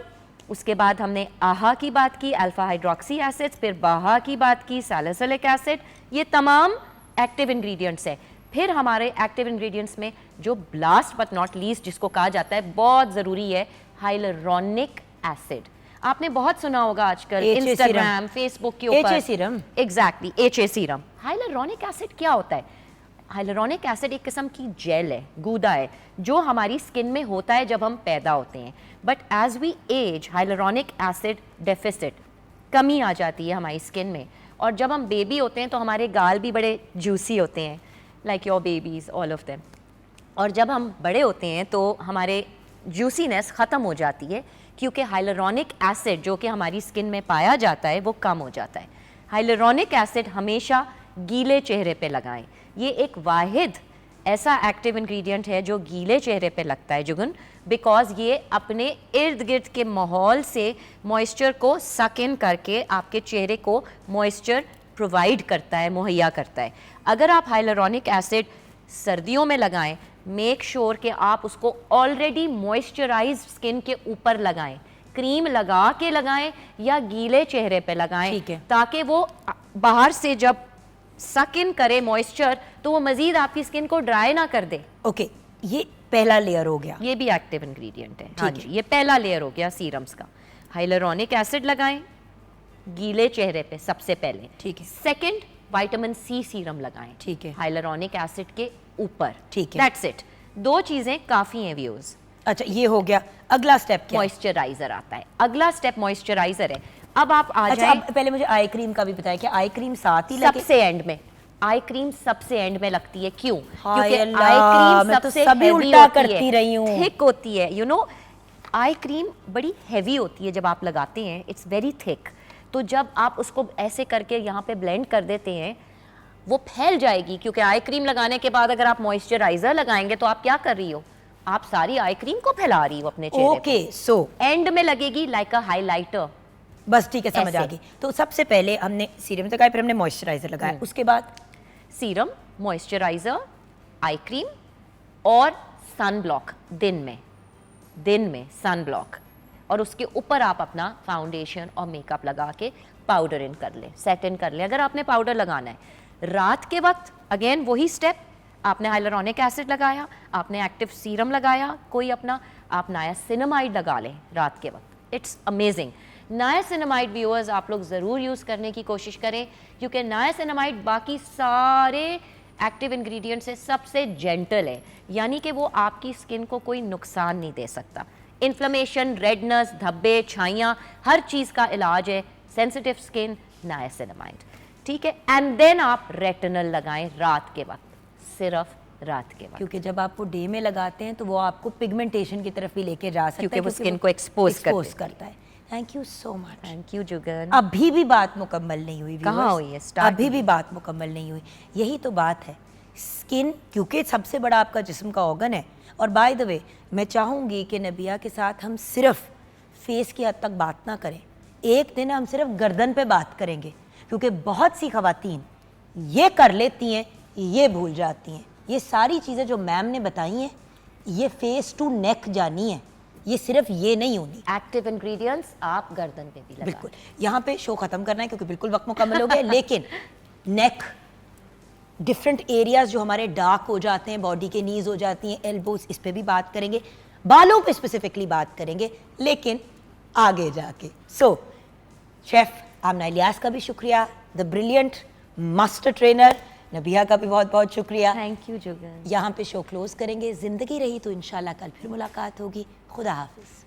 उसके बाद हमने आहा की बात की, अल्फा हाइड्रोक्सी एसिड्स, फिर बाहा की बात की, सैलिसिलिक एसिड। ये तमाम एक्टिव इंग्रेडिएंट्स हैं। फिर हमारे एक्टिव इंग्रेडिएंट्स में जो लास्ट बट नॉट लीस्ट जिसको कहा जाता है बहुत ज़रूरी है, हाइलुरोनिक एसिड। आपने बहुत सुना होगा आजकल HA इंस्टाग्राम, फेसबुक के ऊपर HA serum. Exactly, HA serum. Hyaluronic acid क्या होता है? हाइलुरोनिक एसिड एक किस्म की जेल है, गूदा है, जो हमारी स्किन में होता है जब हम पैदा होते हैं। But as we age hyaluronic acid deficit, कमी आ जाती है हमारी स्किन में, और जब हम बेबी होते हैं तो हमारे गाल भी बड़े जूसी होते हैं, like your babies all of them. और जब हम बड़े होते हैं तो हमारे जूसीनेस ख़त्म हो जाती है, क्योंकि हाइलुरोनिक एसिड जो कि हमारी स्किन में पाया जाता है वो कम हो जाता है। हाइलुरोनिक एसिड हमेशा गीले चेहरे पे लगाएं। ये एक वाहिद ऐसा एक्टिव इंग्रेडिएंट है जो गीले चेहरे पे लगता है जुगन, बिकॉज ये अपने इर्द गिर्द के माहौल से मॉइस्चर को सक इन करके आपके चेहरे को मॉइस्चर प्रोवाइड करता है, मुहैया करता है। अगर आप हाइलुरोनिक एसिड सर्दियों में लगाएं, मेक श्योर कि आप उसको ऑलरेडी मॉइस्चराइज स्किन के ऊपर लगाएं, क्रीम लगा के लगाएं या गीले चेहरे पे लगाएं, ठीक है। ताकि वो बाहर से जब सक इन करे मॉइस्चर तो वो मजीद आपकी स्किन को ड्राई ना कर दे। ओके, ये पहला लेयर हो गया। ये भी एक्टिव इंग्रेडिएंट है। हाँ जी, ये पहला लेयर हो गया सीरम्स का। हाइलुरोनिक एसिड लगाएं गीले चेहरे पे सबसे पहले। ठीक है। सेकंड, विटामिन सी सीरम लगाएं, ठीक है। हाइलुरोनिक एसिड के ऊपर, ठीक है। That's it. 2 चीजें काफी हैं व्यूअर्स। अच्छा ये हो गया, अगला स्टेप क्या है? मॉइस्चराइजर आता है, अगला स्टेप मॉइस्चराइजर है। अब आप आ अच्छा जाएं अब पहले मुझे आई क्रीम का भी बताया कि आई क्रीम साथ ही लगे? सबसे एंड में। आई क्रीम सबसे एंड में लगती है, क्यों? हाय क्योंकि अल्लाह, आई क्रीम मैं तो सबसे सभी heavy उल्टा होती करती है, रही हूँ। थिक होती है, यू नो। आई क्रीम बड़ी हैवी होती है जब आप लगाते हैं, इट्स वेरी थिक। तो जब आप उसको ऐसे करके यहाँ पे ब्लेंड कर देते हैं, वो फैल जाएगी, क्योंकि आई क्रीम लगाने के बाद अगर आप मॉइस्चराइजर लगाएंगे तो आप क्या कर रही हो? आप सारी आई क्रीम को फैला रही हो अपने चेहरे ओके सो पे। एंड में लगेगी लाइक अ हाइलाइटर। बस ठीक है, समझ ऐसे। आ गई। तो सबसे पहले हमने सीरम लगाया, फिर हमने मॉइस्चराइजर लगाया, उसके बाद सीरम, मॉइस्चराइजर, आई क्रीम और सन ब्लॉक दिन में सन ब्लॉक, और उसके ऊपर आप अपना फाउंडेशन और मेकअप लगा के पाउडर इन कर लें, सेट इन कर लें। अगर आपने पाउडर लगाना है रात के वक्त, अगेन वही स्टेप, आपने हाइलुरोनिक एसिड लगाया, आपने एक्टिव सीरम लगाया, कोई अपना आप नायासिनामाइड लगा लें रात के वक्त, इट्स अमेजिंग। नायासिनामाइड व्यूअर्स आप लोग ज़रूर यूज़ करने की कोशिश करें, क्योंकि नायासिनामाइड बाकी सारे एक्टिव इंग्रेडिएंट से सबसे जेंटल है, यानी कि वो आपकी स्किन को कोई नुकसान नहीं दे सकता। इन्फ्लेमेशन, रेडनेस, धब्बे, छाइयाँ, हर चीज़ का इलाज है सेंसिटिव स्किन नायासिनामाइड, ठीक है। एंड देन आप रेटिनल लगाएं रात के वक्त, सिर्फ रात के वक्त, क्योंकि जब आप वो डे में लगाते हैं तो वो आपको पिगमेंटेशन की तरफ भी लेके जा सकता है, क्योंकि वो स्किन को expose कर देती है। करता है। Thank you so much. Thank you Jugan. अभी भी बात मुकम्मल नहीं हुई कहाँ viewers। हुई है? Start अभी भी बात मुकम्मल नहीं हुई। यही तो बात है, स्किन क्योंकि सबसे बड़ा आपका जिस्म का ऑर्गन है। और बाय द वे मैं चाहूँगी कि नबिया के साथ हम सिर्फ फेस की हद तक बात ना करें, एक दिन हम सिर्फ गर्दन पे बात करेंगे, क्योंकि बहुत सी खवातीन ये कर लेती हैं, ये भूल जाती हैं। ये सारी चीज़ें जो मैम ने बताई हैं, ये फेस टू नेक जानी है, ये सिर्फ ये नहीं होनी। एक्टिव इंग्रेडिएंट्स आप गर्दन पे भी लगाएं। बिल्कुल, यहाँ पे शो ख़त्म करना है क्योंकि बिल्कुल वक्त मुकम्मल हो गया। लेकिन नेक, डिफरेंट एरियाज जो हमारे डार्क हो जाते हैं, बॉडी के नीज हो जाती हैं, एल्बोज, इस पे भी बात करेंगे, बालों पे स्पेसिफिकली बात करेंगे, लेकिन आगे जाके। सो शेफ आमना इलियास का भी शुक्रिया, द ब्रिलियंट मास्टर ट्रेनर नबिया का भी बहुत बहुत शुक्रिया। Thank you Jugan. यहाँ पे शो क्लोज करेंगे। ज़िंदगी रही तो इंशाल्लाह कल फिर मुलाकात होगी। खुदा हाफिज़।